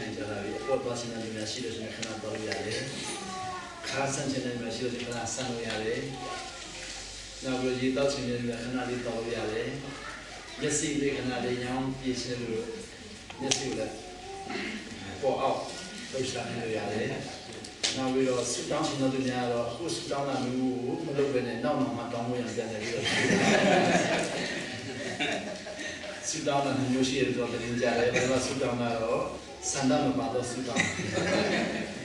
နိုင်ကြတာလေပေါ်သွားစင်တဲ့လူများရှိလို့ရှိရင်ခဏတော့ရတယ်ခါဆန်းချင်တဲ့လူများရှိလို့ရှိရင်ခဏဆန်းလို့ရတယ်နောက်ပြီးရေတောက်ချင်တဲ့လူများခဏလေးတောက်လို့ရတယ်မျက်စိလေးခဏလေးညောင်းပြည့်ချင်လို့မျက်စိလည်းပေါ်အောင်လှုပ်ရှားနေလို့ရတယ်နောက်ပြီးတော့ဆူတောင်းရှင်တို့များတော့အခုဆူတောင်းတာမျိုးမလုပ်ဘဲနဲ့နောက်မှတောင်းလို့ရပြန်တယ်ပြီးတော့ဆူတောင်းတာမျိုးရှိရတော့တင်ကြတယ်ဘာလို့ဆူတောင်းတာတော့စန္ဒမပါတော့ဆူတောင်း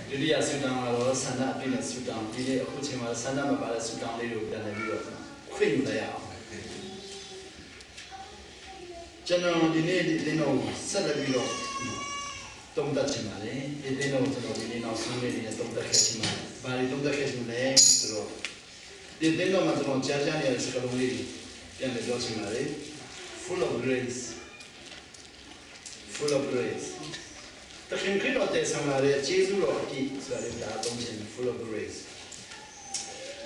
ဒုတိယဆူတောင်းကတော့စန္ဒအပြည့်နဲ့ဆူတောင်းဒီနေ့အခုချိန်မှာစန္ဒမပါတဲ့ဆူတောင်းလေးကိုပြန်တယ်ပြီးတော့ခွင့်ယူလိုက်ရအောင်ကျွန်တော်ဒီနေ့ဒီတော့ဆက်လက်ပြီးတော့တုံးတက်ချင်ပါလေဒီတော့ကျွန်တော်ဒီနေ့နောက်ဆုံးလေးနဲ့တုံးတက်ခဲ့ချင်ပါဘာလို့တုံးတက်ခဲ့ချင်လဲဆိုတော့ဒီတော့မှကျွန်တော်ကြားကြားနေတဲ့စကားလုံးလေးပြန်ပြောချင်ပါလေ full of grace full of grace တခင်ခရစ်တော်တဲ့ဆံလာတဲ့ယေရှုတော်အကြည့်ဆိုတဲ့ဒါအသုံးချင် full of grace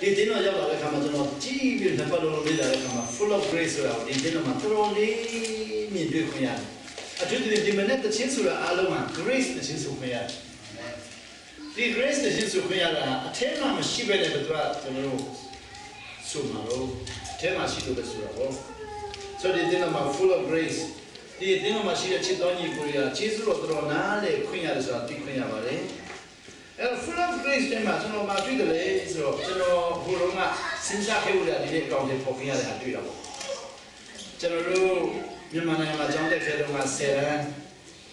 ဒီတော့ရောက်လာတဲ့ခါမှာကျွန်တော်ကြည့်ပြီးနှစ်ပတ်လုံးလေးလာတဲ့ခါမှာ full of grace ဆိုတာဒီတော့မှတော်တော်လေးမြင်တွေ့ခွင့်ရတယ်အထူးသဖြင့်ဒီမနေ့တခြင်းဆိုတာအားလုံးက grace တခြင်းဆိုခွင့်ရတယ်ဒီ grace တခြင်းဆိုခွင့်ရတာအထက်မှာမရှိဘဲနဲ့တို့ကကျွန်တော်တို့ဆိုမှာလို့အထက်မှာရှိလို့ပဲဆိုတာပေါ့ဆိုတော့ဒီတော့မှ full of grace ဒီတော့မှရှိတဲ့ချစ်တော်ညီကိုရကျေးဇူးတော်တော်နားလေခွင့်ရတယ်ဆိုတာသိခွင့်ရပါတယ်အဲ full of grace တဲ့မှာကျွန်တော်မတွေ့တယ်လေဆိုတော့ကျွန်တော်ဘုရုံးကစဉ်းစားခဲ့လို့ဒီနေ့အကောင့်တွေပေါ်ခွင့်ရတဲ့ဟာတွေ့တာပေါ့ကျွန်တော်တို့မြန်မာနိုင်ငံမှာကျောင်းတက်ခဲ့တော့မှ10ရန်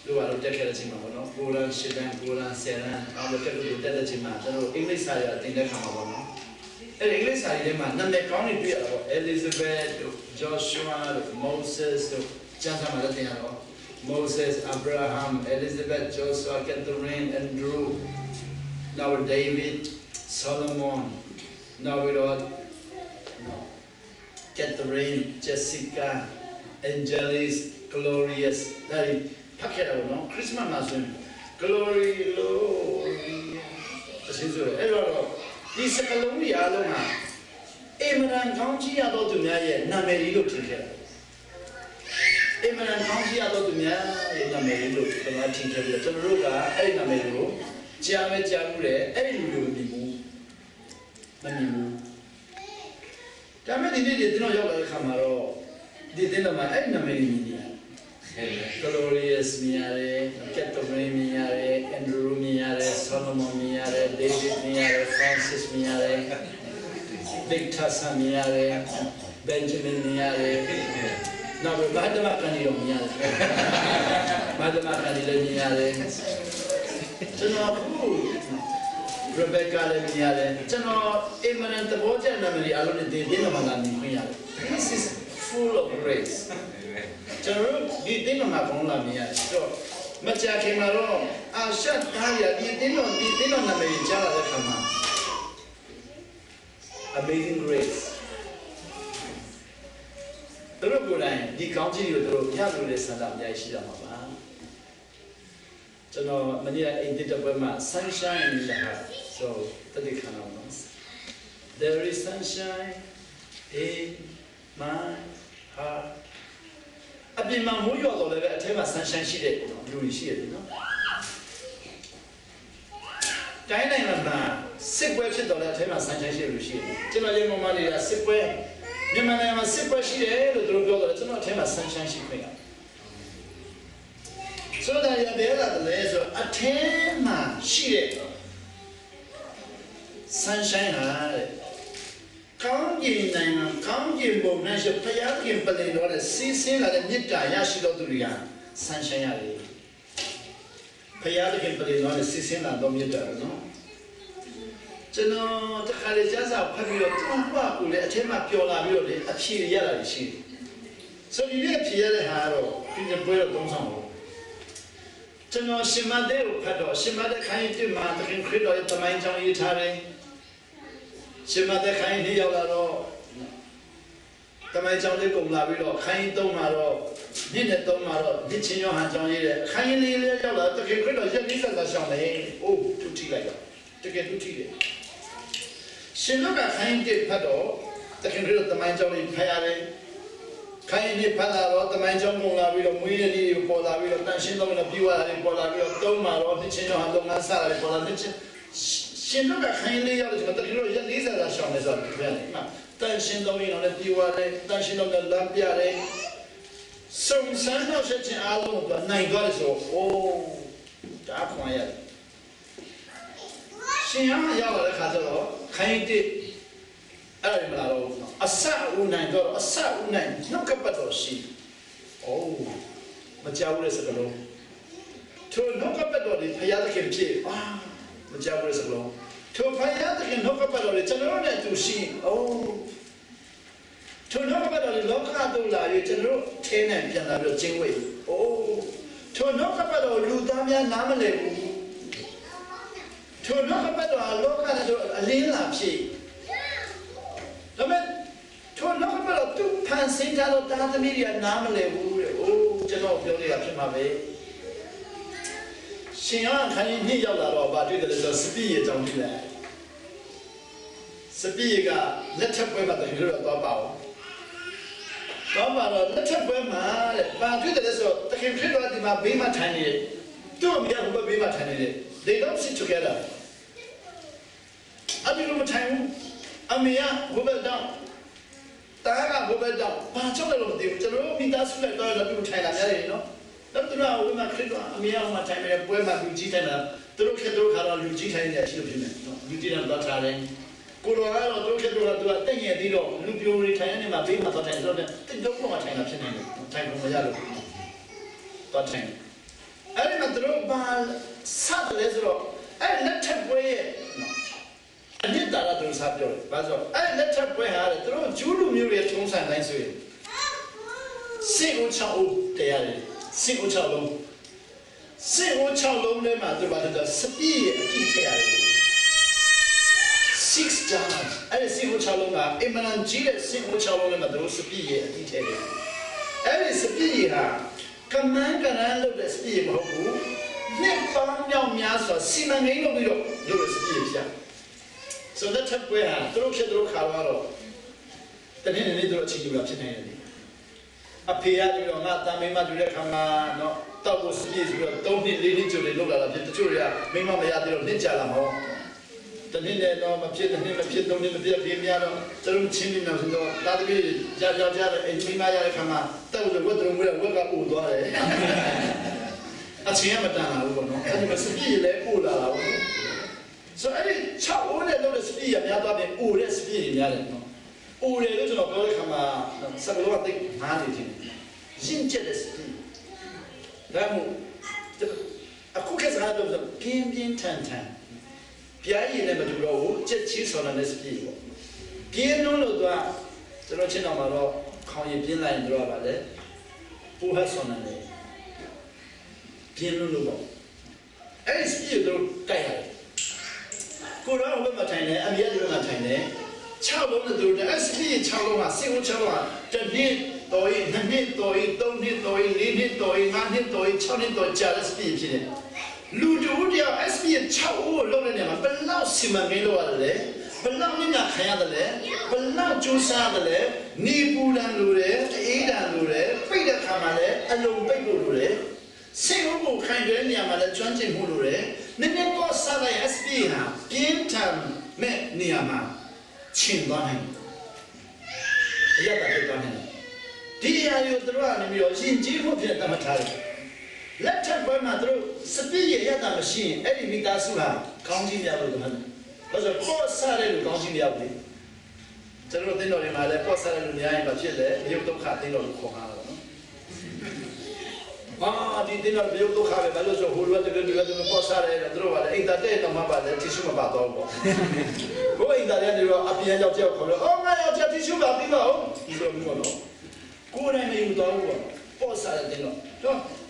လို့ကတော့တက်ခဲ့တဲ့အချိန်မှာပေါ့နော်9ရန်10ရန်9ရန်10ရန်အောင်တက်လို့တက်တဲ့အချိန်မှာကျွန်တော်အင်္ဂလိပ်စာရတင်တဲ့ခါမှာပေါ့နော်အဲ့ဒီအင်္ဂလိပ်စာရီထဲမှာနာမည်ကောင်းတွေတွေ့ရတာပေါ့ Elizabeth တို့ Joshua တို့ Moses တို့ကျမ်းစာမှာလည်းတင်ရတော့ Moses Abraham Elizabeth Joshua Catherine Andrew now David Solomon now we got Catherine Jessica Angelis glorious ဒါတွေဖတ်ခဲ့တာပေါ့နော်ခရစ်စမတ်မှာဆိုရင် glory glory အရှင်းဆိုအဲ့တော့ဒီစကလုံးကြီးအားလုံးဟာအမရန်ကောင်းကြီးရတော့သူများရဲ့နာမည်ကြီးလို့ထင်ခဲ့တာအမရန်ကောင်းကြီးရတော့သူများရဲ့နာမည်ကြီးလို့ကျွန်တော်ထင်ခဲ့ပြီးတော့ကျွန်တော်တို့ကအဲ့ဒီနာမည်ကိုကြားပဲကြားမှုတယ်အဲ့ဒီလူတွေကိုမမြင်ဘူးဒါပေမဲ့ဒီနေ့ကျွန်တော်ရောက်လာတဲ့ခါမှာတော့ဒီတဲ့မှာအဲ့နာမည်ကြီးနေGlorious မြင်ရတယ် Catherine မြင်ရတယ် Andrew မြင်ရတယ် Solomon မြင်ရတယ် David မြင်ရတယ် Francis မြင်ရတယ် Victor မြင်ရတယ် Benjamin မြင်ရတယ်နောက်ပြီးဘာဒမကန်ရောမြင်ရတယ်ဘာဒမကန်လည်းမြင်ရတယ်ကျွန်တော်အခု Rebecca လည်းမြင်ရတယ်ကျွန်တော်အမရန်တဘောကျနာမည်အလုံးနဲ့ဒီမှာလာမြင်ခွင့်ရတယ် This is full of graceကျွန်တော်ဒီတင်းတော်မှာကောင်းလာမြင်ရတယ်တော့မကြခင်မှာတော့အာရှတ်သားရဒီတင်းတော်နာမည်ကြားလာတဲ့ခါမှာ Amazing Grace တို့ကိုယ်တိုင်ဒီကောင်းချီးကိုတို့ရလို့တဲ့ဆန္ဒအများကြီးရှိတာမှာပါကျွန်တော်မနေ့အိမ်တက်ပွဲမှာ sunshine in the heart so တတိခဏအောင်နော် There is sunshine in my heartအပြင်မှာမိုးရွာတော့လည်းအထဲမှာ sunshine ရှိတဲ့လူတွေရှိရတယ်နော်တိုင်းတိုင်းမှာစစ်ပွဲဖြစ်တော့လည်းအထဲမှာ sunshine ရှိတဲ့လူရှိတယ်ကျွန်တော်ရေမမလေးကစစ်ပွဲမြန်မာနိုင်ငံမှာစစ်ပွဲရှိတယ်လို့သူတို့ပြောတော့ကျွန်တော်အထဲမှာ sunshine ရှိခွင့်ရဆိုတော့ရတဲ့လည်းဆိုအထဲမှာရှိတဲ့ sunshine ဟာကောင်းကျင်နိုင်ငံကောင်းကျင်ဘုံနဲ့ဆိုဖယားခင်ပလင်တော်နဲ့စီးဆင်းလာတဲ့မြစ်တာရရှိတော်သူတွေကဆန်းရှင်းရတယ်ဖယားခင်ပလင်တော်နဲ့စီးဆင်းလာတော်မြစ်တာနော်ကျွန်တော်တခါလေကျမ်းစာဖတ်ပြီးတော့သူ့ဘဝကိုလည်းအထက်မှာပျော်လာပြီးတော့လေအဖြေရလာရှိတယ်ဆိုဒီနေ့အဖြေရတဲ့ဟာတော့ဒီပွဲတော့သုံးဆောင်လို့ကျွန်တော်ရှင်မတဲ့ကိုဖတ်တော့ရှင်မတဲ့ခိုင်းတိမှာတခင်ခရစ်တော်ရဲ့တမိုင်းကြောင့်ရေးထားတယ်ရှင်မတဲ့ခိုင်းလေးရောက်လာတော့တမိုင်းကြောင့်လေးကုန်လာပြီးတော့ခိုင်းသုံးမှာတော့နေ့နဲ့သုံးမှာတော့ဒီချင်းရောဟန်ကြောင့်ရေးတယ်ခိုင်းလေးလေးရောက်လာတခင်ခရစ်တော်ရဲ့နိစ္စသာဆောင်တယ်အိုးသူထိလိုက်တော့တကယ်သူထိတယ်ရှင်တို့ကခိုင်းတစ်ဖတ်တော့တခင်ခရစ်တော်တမိုင်းကြောင့်လေးဖတ်ရတယ် ခိုင်နေဖတ်လာတော့တမိုင်းကြောင်းပုံလာပြီးတော့မွေးတဲ့နေ့ကိုပေါ်လာပြီးတော့တန်ရှင်းတော့လည်းပြီးသွားတယ်ပေါ်လာပြီးတော့သုံးမှာတော့နှစ်ချင်းတော့ဟာလုပ်ငန်းစရတယ်ပေါ်လာနှစ်ချင်းရှင်တို့ကခိုင်လေးရောက်တယ်ဆိုတော့တကယ်လို့ရက်40သာရှောင်းနေဆိုတော့ပြန်တယ်မှာတန်ရှင်းတော့ရင်လည်းပြီးသွားတယ်တန်ရှင်းတော့လည်းလမ်းပြတယ်စုံစမ်းတော့ချက်ချင်းအားလုံးကနိုင်သွားတယ်ဆိုအိုးဒါခွန်ရတယ်ရှင်ရရောက်လာတဲ့ခါကျတော့ခိုင်တစ်အဲ့ဒီမလားတော့အဆဦးနိုင်တော့အဆဦးနိုင်နှုတ်ကပတ်တော်ရှိအိုးမကြောက်ရစကလုံးထိုနှုတ်ကပတ်တော်ဒီဖယားသခင်ဖြစ်မကြောက်ရစကလုံးထိုဖယားသခင်နှုတ်ကပတ်တော်ဒီကျွန်တော်နဲ့သူရှိအိုးထိုနှုတ်ကပတ်တော်ဒီလောကတို့လာ၍ကျွန်တော်ထဲနဲ့ပြန်လာပြီးကျင်းဝေးအိုးထိုနှုတ်ကပတ်တော်လူသားများနားမလည်ဘူးထိုနှုတ်ကပတ်တော်လောကတို့အလင်းလာဖြစ်ဒါမဲ့ထိုနောက်ကတော့သူဖန်ဆင်းထားတော့တာသမီးတွေကနားမလည်ဘူးတဲ့။အိုးကျွန်တော်ပြောနေတာဖြစ်မှာပဲ။ရှင်ရခန်းကြီးနှစ်ရောက်လာတော့ဗာတွေ့တယ်ဆိုစပီရဲ့အကြောင်းတွေ့လိုက်။စပီကလက်ထပ်ပွဲမှာတကယ်တော့သွားပါအောင်။သွားပါတော့လက်ထပ်ပွဲမှာတဲ့ဗာတွေ့တယ်ဆိုတကယ်ဖြစ်တော့ဒီမှာဘေးမှာထိုင်နေတယ်။သူ့အမေကဘုဘေးမှာထိုင်နေတယ်။ They don't sit together ။အတူတူမထိုင်ဘူး။အမေကဘုဘတောင်းတာကဘုဘတောင်းဘာကြောင့်လဲလို့မသိဘူးကျွန်တော်မိသားစုလိုက်တော့လည်းထိုင်လာရတယ်နော်တော့သူကဟိုမှာခရစ်တော်အမေကမှထိုင်နေပွဲမှာလူကြီးထိုင်လာသူတို့ခေတ်တို့ခါတော့လူကြီးထိုင်နေတယ်ရှိလို့ဖြစ်နေနော်လူကြီးတော့ထားတယ်ကိုတော်ကတော့သူတို့ခေတ်တို့ကသူကတက်ငယ်ပြီးတော့လူပြိုတွေထိုင်နေမှာဘေးမှာတော့ထိုင်ဆိုတော့တိတ်တော့မှထိုင်လာဖြစ်နေတယ်ထိုင်ကုန်မရလို့တော့ထိုင်အဲ့ဒီမှာသူတို့ဘာဆက်လဲဆိုတော့အဲ့လက်ထပ်ပွဲရဲ့အနှစ်သာရသူစားပြောတယ်။ဘာလို့အဲ့လက်ထပ်ပွဲဟာသူတို့ဂျူးလူမျိုးတွေထုံးစံတိုင်းဆိုရင်စေဦးချောင်းတရားတယ်စေဦးချောင်းလုံးထဲမှာသူဘာလို့စပီးရဲ့အကြည့်ထည့်ရတယ်6 jars အဲ့စေဦးချောင်းလုံးကအမန်ကြီးတဲ့စေဦးချောင်းလုံးထဲမှာသူတို့စပီးရဲ့အကြည့်ထည့်တယ်အဲ့ဒီစပီးဟာကမန်းကရန်လို့တဲ့စပီးမဟုတ်ဘူးနှစ်ပေါင်းမြောက်များစွာစီမံကိန်းလုပ်ပြီးတော့လုပ်တဲ့စပီးဖြစ်So that type way, through Kedro Kawaro, the name of the Chidu of Chinese. Appear you not Tamima Durekama, no, Tabu Skis, don't need leading to the Lola, the Turia, Mima Mayadi of Ninjalamo. The Nina, no, appear the name of Pit, don't need to be a Pimiano, Terum Chimney, no, that be Jaja and Mimaya Kama, that was the water where work up Udore. A Chiamatana, and you must be like Ula. So any chap only know the speed and the other all the speed in the other. All the little boy come some of the managing. Ginger the speed. Then a cook has had of the Pian Tan. Piai never to roll, just cheese on the speed. Pian no doa, the Rochinamaro, call you Pian line draw by it. Who has on a name? Pian no. Any speed don't die. ကိုရောဘယ်မှာထိုင်နေအမေကဒီမှာထိုင်နေ6လုံးနဲ့သူတို့ SP 6လုံးကစေဦး6လုံးကတစ်နှစ်တော်ရင်2နှစ်တော်ရင်3နှစ်တော်ရင်4နှစ်တော်ရင်5နှစ်တော်ရင်6နှစ်တော်ကြာ SP ဖြစ်တယ်လူတို့တယောက် SP 6ဦးကိုလုံးနေမှာဘယ်လောက်စီမံကိန်းလုပ်ရတယ်ဘယ်လောက်ညခံရတယ်ဘယ်လောက်ကြိုးစားရတယ်နေပူတန်လိုတယ်အေးတန်လိုတယ်ပိတ်တဲ့ခါမှာလည်းအလုံးပိတ်ဖို့လိုတယ်စေဦးကိုခိုင်တဲ့နေရာမှာလည်းကျွမ်းကျင်မှုလိုတယ်နည်းနည်းတော့စားတဲ့ SP ဟာပြင်းထန်မဲ့နေရာမှာချင်းသွားနိုင်အရတာဖြစ်သွားနိုင်ဒီအရာကိုသူတို့ကနေပြီးတော့ရှင်ကြီးဖို့ဖြစ်တတ်မှတ်ထားတယ်လက်ထပ်ပွဲမှာသူတို့စပီးရရတာမရှိရင်အဲ့ဒီမိသားစုဟာကောင်းကြီးများလို့ပြောတယ်ဘာလို့ပေါ်စားတယ်လို့ကောင်းကြီးများဘူးကျွန်တော်တင်တော်တွေမှာလည်းပေါ်စားတယ်လို့များရင်ဘာဖြစ်လဲရုပ်ဒုက္ခတင်တော်လို့ခေါ်မှာတော့ဒီတင်တော်ရုပ်ဒုက္ခပဲဘာလို့ဆိုဟိုလိုတဲ့လူတွေကပေါ်စားတယ်သူတို့ကလည်းအိမ်သားတဲ့တော့မှပါလေတီရှူမပါတော့ဘူးဘိုးအိမ်သားတွေကတော့အပြန်ရောက်ကြောက်ခေါ်လို့အော်ငါရောက်ချက်တီရှူပါပြီးပါဦးဒီလိုမျိုးတော့ကိုယ်တိုင်မယူတော့ဘူးပေါ်စားတယ်တော့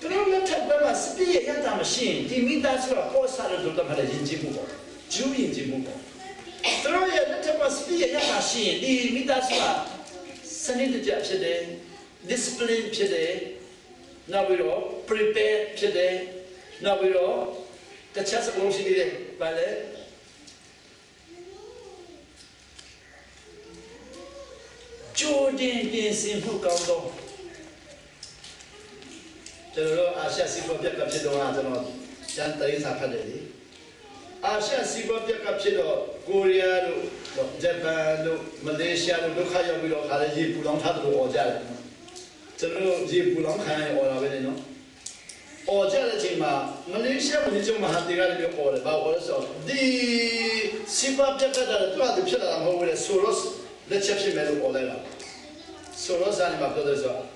သူတို့လက်ထပ်ပွဲမှာစပီးရရတာမရှိရင်ဒီမိသားစုကပေါ်စားတယ်လို့တော့မှလည်းယဉ်ကျေးမှုပေါ့ဂျူးယဉ်ကျေးမှုပေါ့သူတို့ရဲ့လက်ထပ်မှာစပီးရရတာရှိရင်ဒီမိသားစုကစနစ်တကျဖြစ်တယ် discipline ဖြစ်တယ်နောက်ပြီးတော့ prepare ဖြစ်တယ်နောက်ပြီးတော့တခြားစကားလုံးရှိသေးတယ်ဗါလဲကြိုတင်ပြင်ဆင်မှုကောင်းတော့ 저로 아시아 시법적 값이도 하잖아. 잔다리 사파들이. 아시아 시법적 값이도 코리아로, 재팬로, 말레이시아로 녹화역으로 가르지 부동산으로 오자. 저로 지 부동산에 오라고 되노. 오자라지만 말레이시아 분이 좀 한디가 좀 오래 봐 오래서 디 시법적 가다를 또 아주 필요하다 뭐 그래 소로스 레셉션 매도 오래가. 소로스 아니 막 그래서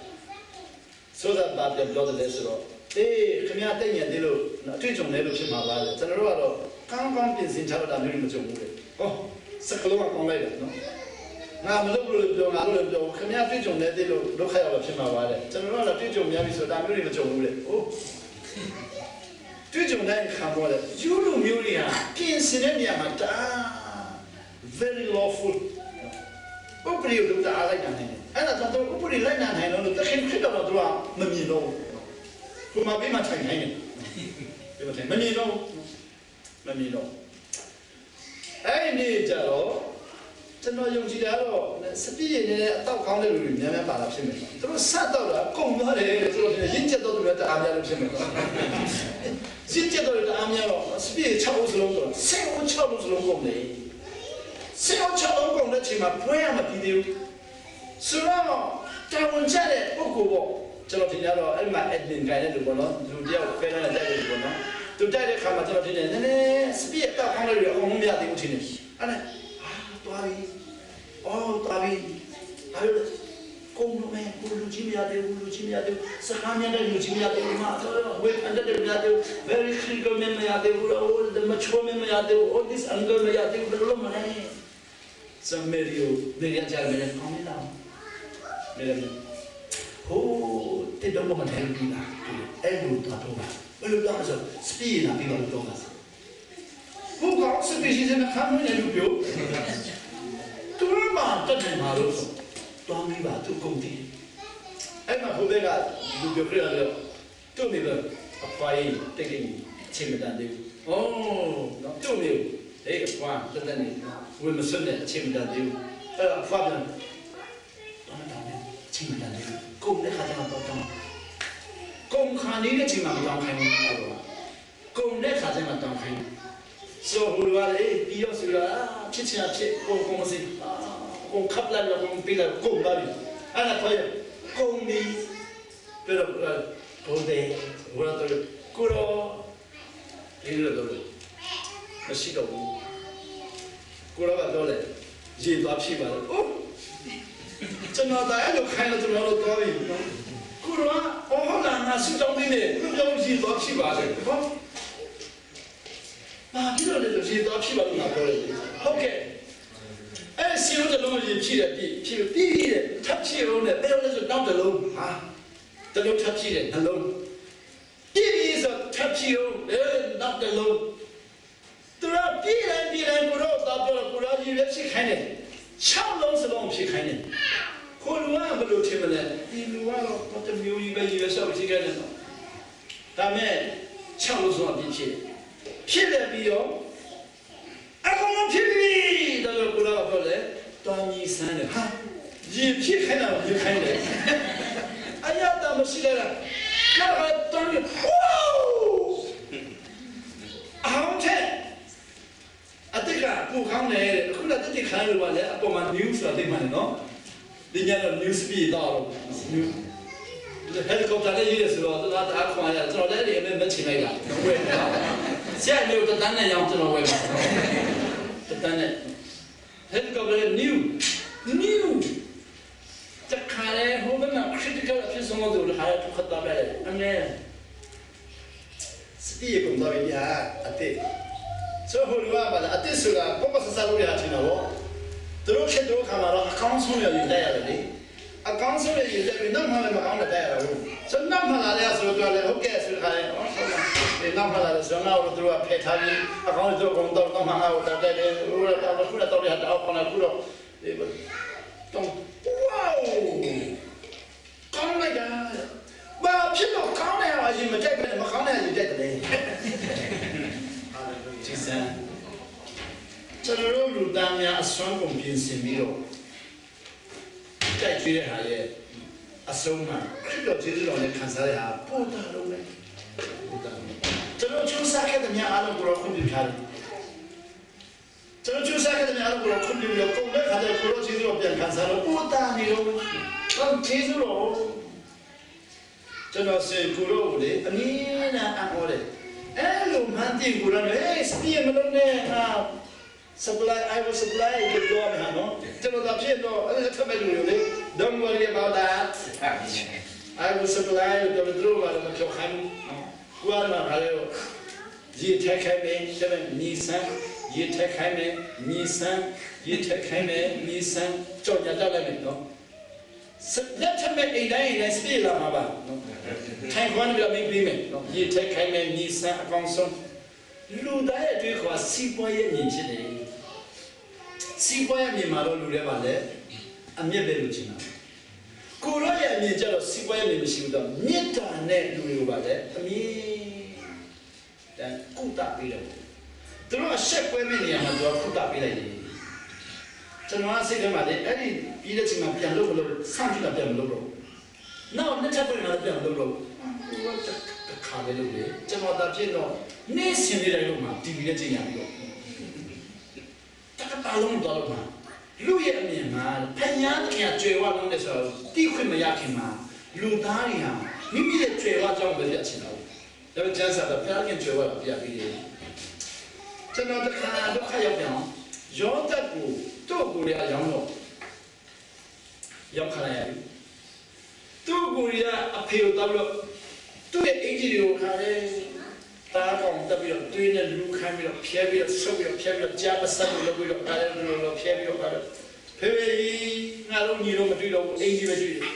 소다 밥에 blood에서 그냥 땡이 되로 최종 내로 좀 말하래. 저는 바로 강강 빈신 차로다 누리면 좀 그래. 스클로만 공부해야 너. 나 물을 좀 알을 좀 그냥 최종 내대로 녹화하고 좀 말하래. 저는 바로 최종 명의서 다 누리면 좀 그래. 최종 내 감보래. 유로 묘리야. 빈신의 미야마다. Very lawful. 우리도 다 알아야겠네. 아나 또 우리 라인한 해놓은 또 힘들어도 들어와 머미로 그만 비만 차이 해네 이거 머미로 아이니자로 저는 용지가로 스피에 또 가운데 우리 몇몇 받았습니다. 또 사도라 공부하래. 또 인제도 몇 암야를 줍니다. 진짜도 암야로 스피에 차고스러운 거 생고 차고스러운 건데 생고처럼 공부를 지만 보야만 비디오 수로 자원자래 보고 저로 지나로 얼마 애들 가는 거는 누구야 빼는 자들 거는 또 자리 가면 저로 지내네 스피에 딱 하늘 공부해야 되고 지내 아니 또아이 또아이 아유 공부해 울루지미야 돼 사하면을 유지미야 돼 왜 안다들 해야 돼 very critical memory 돼 all the mature memory 돼 all this anger memory 돼 그걸로 말해 Samerio 내가 잘 매는 겁니다. 매는 때도 보면 해루기나 애도 다 도가 얼른 가서 스피나 비가로 도가서 그거 스피시 생각하면 해루교 둘만 떠는 말로서 또 한미가 또 공디 애가 후배가 누구 그래요 또 미는 아빠이 땡땡이 책임다 되고 또 미고 에이 와 떠다니 왜 무슨 책임다 되고 아빠는 책임다 되고 공내 가자마 또 공칸이는 책임만 또 하는 공내 가자마 또 하는 소홀와래 비어스라 치치아치 공공시 공캅라라 공비라 공바리 하나 더요 공미 pero 고대 뭐라들 꾸러 이러들 마시고 꾸러가 돌래 지도 앞이 봐 저나다 애도 খাইলো 저나로 또이 꾸러 어나 수정비네 그럼 지도 앞이 봐래 이러려도 지도 앞이 봐도 나 돌래 오케이 시로도 너무 피래 피래 탑치오네 배워서 나도 또 탑치래 나도 피리서 탑치오 나도 또라 피래 고로 나도 고라지 랩시 খাই네 샤롱스롱 피 খাই네 고루와 뭐로 치면은 이루와로 어떤 묘이가 이어서 지게는 다음에 샤롱스롱 피래 비요 아공은 피리 너 고라가 볼래 또니 산에 이 피해나 피해네 아야 나 뭐시래라 나가 또니 오 아무튼 아때가 부강네 그나 뜻이 가는 거 말이야 아빠만 뉴스가 되면 너 니냐는 뉴스비 나로 헬리콥터에 이래서 나 아쿠아야 저 내리 몇 치매가 왜现在的单人样子了，为嘛？单人，很多个new，这看来后面嘛 critical 偏什么都是还要出很大来的，安呢？是第一工作问题啊，对。所以后来嘛，对是啦，不是啥路呀，听到不？都看都看嘛了，刚从了有带了的，刚从了有带，那么嘛刚了带了，所以那么来的时候，对了，后盖是还。남한나라 전화로 들어와 패타기 아까는 저 공도 남한하고 다들 우리가 또 하다 아빠나 그러 좀 와우 강나가 뭐 필요 강나야 아직 뭐 제가 뭐 강나야 이제 그래 진짜 저를 루다냐 성공 빈심이로 잘 주의하에 아소마 တော်ကျေးဇူးတော်နဲ့ခံစားရတာပို့တာတော့ပဲကျွန်တော်ကျူးစားခဲ့တဲ့များအားလုံးကိုတော့ခွင့်ပြုထားတယ်ကျွန်တော်ကျူးစားခဲ့တဲ့များအားလုံးကိုတော့ခွင့်ပြုပြီးတော့ပုံမဲ့ခါကျကိုတော့ကျေးဇူးတော်ပြန်ခံစားလို့ပို့တာနေတော့တော့ကျေးဇူးတော်ကျွန်တော်စေကိုတော့လေအနည်းနဲ့အဟောတယ်အဲ့လိုမှန်တယ်ကိုတော့ဟေးစတီးမလို့နဲ့supply I will supply the door မှာနော်ကျွန်တော်တို့ဖြစ်တော့အဲ့ဒါထပ်မဲ့လို့လေ don't worry about that I will supply the door မှာတော့ပြောခိုင်းကွာမှာလည်းရေထက်ခိုင်းမယ်ရှင်းမီဆန်ရေထက်ခိုင်းမယ်မီဆန်ရေထက်ခိုင်းမယ်မီဆန်ကြောက်ကြတော့လည်းနော်လက်ထက်မဲ့အိမ်တိုင်းနဲ့စပြေးလာမှာပါနော်ထိုင်ခွန်းပြီးပြီးမယ်နော်ရေထက်ခိုင်းမယ်မီဆန်အကောင်ဆုံးလူသားရဲ့အတွေ့အခေါ်စီးပွားရေးမြင်ဖြစ်တယ်စီးပွားရေးမြင်မှာတော့လူတွေပါလေအမြင့်ပဲလို့ချင်တာကိုရောရဲ့အမြင်ကြတော့စီးပွားရေးမြင်မရှိဘူးတော့မေတ္တာနဲ့လူတွေပါလေအမြင်တန်ကုသပေးတယ်သူတို့ကရှက်ပွဲမဲ့နေရာမှာသူကကုသပေးလိုက်တယ်ကျွန်တော်ကစိတ်ထဲမှာလေအဲ့ဒီပြီးတဲ့ချိန်မှာပြန်လို့မလို့စောင့်ကြည့်တာပြန်မလို့တော့နောက်နှစ်ချက်ပြန်လာပြန်မလို့တော့ခါပဲလို့လေကျွန်တော်သာဖြစ်တော့နေ့စဉ်နေ့တိုင်းလို့မှ TV နဲ့ကြည့်ရပြီးတော့တကတာလုံးတော့မှလူရဲ့အမြင်မှာဖညာတခင်ကျွေဝလုံးတဲ့ဆိုတော့တိခွင့်မရခင်မှာလူသားတွေဟာမိမိရဲ့ကျွေဝကြောင့်ပဲပြချင်တာဘူးဒါပေမဲ့ကျန်းစာတော့ဖျားခင်ကျွေဝပြပြီးတယ်ကျွန်တော်တခါဒုက္ခရောက်ပြန်ရောတက်ကိုတို့ကိုရရောင်းတော့ရောက်ခလာရပြီသူ့ကိုရအဖေကိုတော့သူ့ရဲ့အင်ဂျီကိုခါတယ်တာကောင်တက်ပြီးတော့တွင်းနဲ့လူခိုင်းပြီးတော့ဖျဲပြီးတော့ဆုပ်ပြီးတော့ဖျဲပြီးတော့ကြားပစပ်ကိုလုပ်ပြီးတော့အဲ့လိုဖျဲပြီးတော့ဖေဖေငါတို့ညီတို့မတွေ့တော့ဘူးအင်ဂျီပဲတွေ့တယ်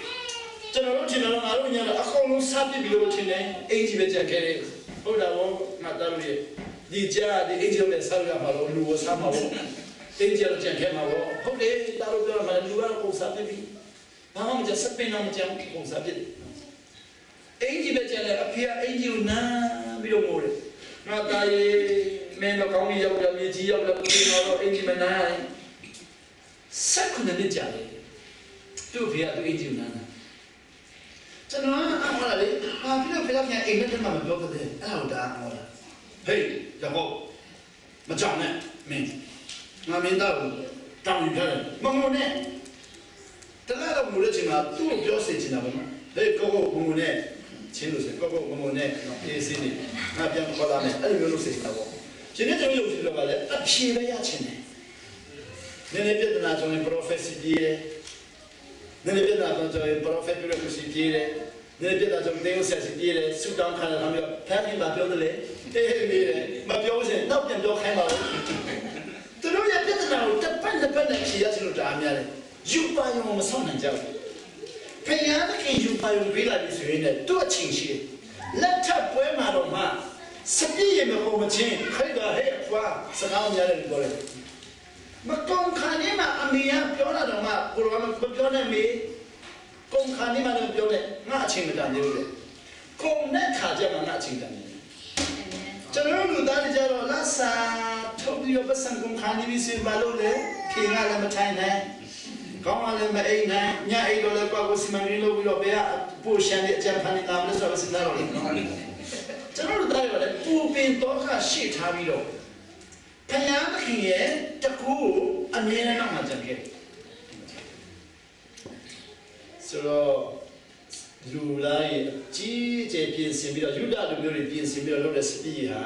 ကျွန်တော်တို့ထင်တယ်ငါတို့ညာတော့အကုန်လုံးစားပြစ်ပြီးလို့ထင်တယ်အင်ဂျီပဲကြက်ခဲတယ်ဟုတ်တာဘောငါတော်လို့ဒီကြားဒီအင်ဂျီနဲ့စားရမှာလို့လူကိုစားမှာပေါ့အင်ဂျီတော့ကြက်ခဲမှာပေါ့ဟုတ်တယ်တာလို့ပြောမှလူကတော့ပုံစားပြစ်ပြီးဘာမှမကြစပင်းတော့မကြမ်းပုံစားပြစ်အင်ဂျီပဲကြက်တယ်အဖေကအင်ဂျီကိုနားပြီးတော့ငိုတယ်ငါသားရေးမင်းတော့ကောင်းကြီးရောက်တယ်မြေကြီးရောက်တယ်ပြီးတော့အင်ဂျီမနာဆက်ခုနှစ်ကြာတယ်သူ့ဖေကသူ့အင်ဂျီနာနာကျွန်တော်အမေလာလေဟာပြီးတော့ဖေကပြန်အိမ်ထဲမှာမပြောတဲ့အဲ့ဒါဒါအမေလာဟေးရကောမကြောက်နဲ့မင်းငါမင်းတော့တောင်းယူထားတယ်မငုံနဲ့တလားတော့ငိုတဲ့ချိန်မှာသူ့ကိုပြောစေချင်တာပေါ့နော်ဟေးကိုကိုငုံနဲ့ချင်းလို့ဆိုကိုကိုငုံနဲ့အေးစင်းနေငါပြန်ခေါ်လာမယ်အဲ့လိုလုပ်စေချင်တာပေါ့ဒီနေ့ကျွန်တော်ရုပ်ရှင်လောကလည်းအဖြေပဲရချင်တယ်နည်းနည်းပြဿနာကျွန်တော် prophecy ကြီးတယ်နည်းနည်းပြဿနာကျွန်တော် prophet ပြုလို့ရှိကြီးတယ်နည်းနည်းပြဿနာကျွန်တော်တင်းဆက်စီကြီးတယ်ဆူတောင်းခံရတာမျိုးဖမ်းပြီးမပြောတယ်လေအေးနေတယ်မပြောစင်တော့ပြန်ပြောခိုင်းပါဦးသူတို့ရဲ့ပြဿနာကိုတစ်ပတ်တစ်ပတ်နဲ့ဖြေရစလို့ဒါအများတယ်ယူပါယုံမဆောင်နိုင်ကြဘူးဖယားတခင်ယူပါယုံပေးလာပြီဆိုရင်လည်းသူ့အချင်းရှိတယ်လက်ထပ်ပွဲမှာတော့မှစပြည့်ရမကုန်မချင်းခိုက်တာဟဲ့အဖွာစကားများတယ်ပြောတယ်မကုံခါနေမှာအမေကပြောတာတော့မှကိုရောမပြောနဲ့မေကုံခါနေမှာလည်းပြောတယ်ငါအချိန်မတန်သေးဘူးလေကုံနဲ့ခါကြမှာငါအချိန်တန်တယ်ကျွန်တော်တို့လူသားတွေကြတော့လက်စာထုတ်ပြီးတော့ပတ်စံကုံခါနေပြီစင်ပါလို့လေခင်ကလည်းမထိုင်နိုင်ကောင်းလည်းမအိမ်နိုင်ညအိမ်တော့လည်းပေါ့ကိုစီမံရင်းလုပ်ပြီးတော့ဘယ်ကပိုရှန်တဲ့အကြံဖန်နေတာမလဲဆိုတော့စဉ်းစားတော့လေကျွန်တော်တို့သားတွေလည်းပူပင်တော့ခရှေ့ထားပြီးတော့ဖယားခင်ရဲ့တကူအမြဲတမ်းမှကြံခဲ့ဆိုတော့လူလိုက်ကြီးကျယ်ပြင်ဆင်ပြီးတော့ယူဒလူမျိုးတွေပြင်ဆင်ပြီးတော့လုပ်တဲ့စပီဟာ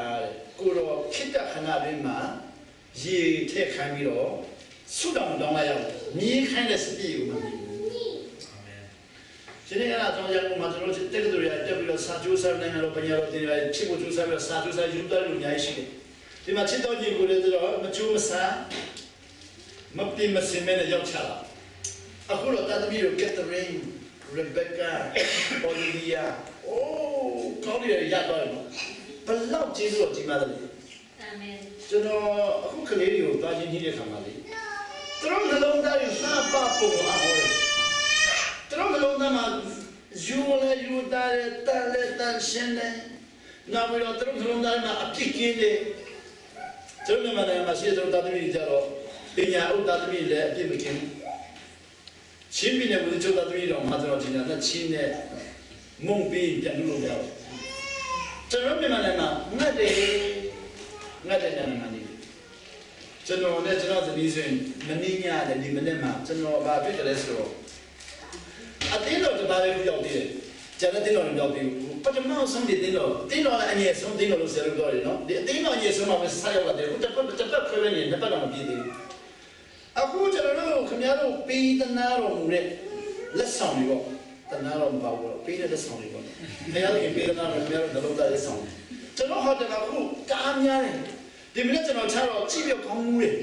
ကိုတော့ခိတ္တခဏလေးမှာရေထည့်ခိုင်းပြီးတော့ဆုတောင်းတောင်းလိုက်ရအောင်မြည်ခိုင်းတဲ့စပီကိုမမြည်ဘူးအာမင်ဒီနေ့ကတော့ကျွန်တော်ရမှာကျွန်တော်တက်တူရတက်ပြီးတော့စာကျိုးစားနိုင်ငံတော်ပညာတော်တင်ရချစ်ဖို့ကျိုးစားပြီးတော့စာကျိုးစားယူဒလူအများကြီးရှိတယ်ဒီမှာချစ်တော်ကြီးကိုလည်းတော့မချိုးမဆာမပြင်းမစင်မဲနဲ့ရောက်ချလာအခုတော့တာသမီးတို့ကက်သရင်းရီဘက်ကာအိုလီဗီယာအိုးကောင်းတယ်ရတော့ဘလောက်ကျေးဇူးတော်ကြီးပါတယ်အာမင်ကျွန်တော်အခုကလေးတွေကိုတာချင်းကြီးတဲ့ခါမှာလေသူတို့နှလုံးသားတွေစာပပုံအောင်တယ်သူတို့နှလုံးသားမှာယူလေယူတာတန်လေတန်ရှင်းတယ်နောက်ပြီးတော့သူတို့နှလုံးသားမှာအပြစ်ကင်းတယ်ကျွန်တော်မြန်မာနိုင်ငံမှာရှိတဲ့တာသမီးတွေကြတော့ပညာဥဒ္ဒသမီးလည်းအပြစ်မကင်းချင်းပြည်နယ်ဝန်ကြီးချုပ်တာသမီးတော်မှာကျွန်တော်ဒီနေ့ချင်းနဲ့ mông piပြန်လို့ရအောင်ကျွန်တော်မြန်မာနိုင်ငံငတ်တယ်နိုင်ငံနေကျွန်တော်နဲ့ကျွန်တော်သမီးဆိုရင်မင်းညတယ်ဒီမနေ့မှကျွန်တော်ဘာဖြစ်ကြလဲဆိုတော့အတင်းတော်တပါးလေးပြောက်သေးတယ်ကျန်တဲ့တင်းတော်လည်းပြောက်သေးဘူးပထမဆုံးဒီတင်းတော်လည်းအငယ်ဆုံးတင်းတော်လို့ဆရာတို့ပြောတယ်နော်ဒီအတင်းတော်အငယ်ဆုံးမှာပဲဆက်ရောက်လာတယ်တစ်ပတ်ခွဲပဲနေတစ်ပတ်တော့မပြည့်သေးဘူးအခုကျွန်တော်တို့ခင်ဗျားတို့ပေးသနာတော်မူတဲ့လက်ဆောင်တွေပေါ့တနာတော်မပါဘူးပေးတဲ့လက်ဆောင်တွေပေါ့ခင်ဗျားတို့ပေးသနာတော်ခင်ဗျားတို့လုံးသားလက်ဆောင်ကျွန်တော်ဟောတယ်ကအခုတားများတယ်ဒီမနေ့ကျွန်တော်ချတော့ကြည့်ပြကောင်းမှုတယ်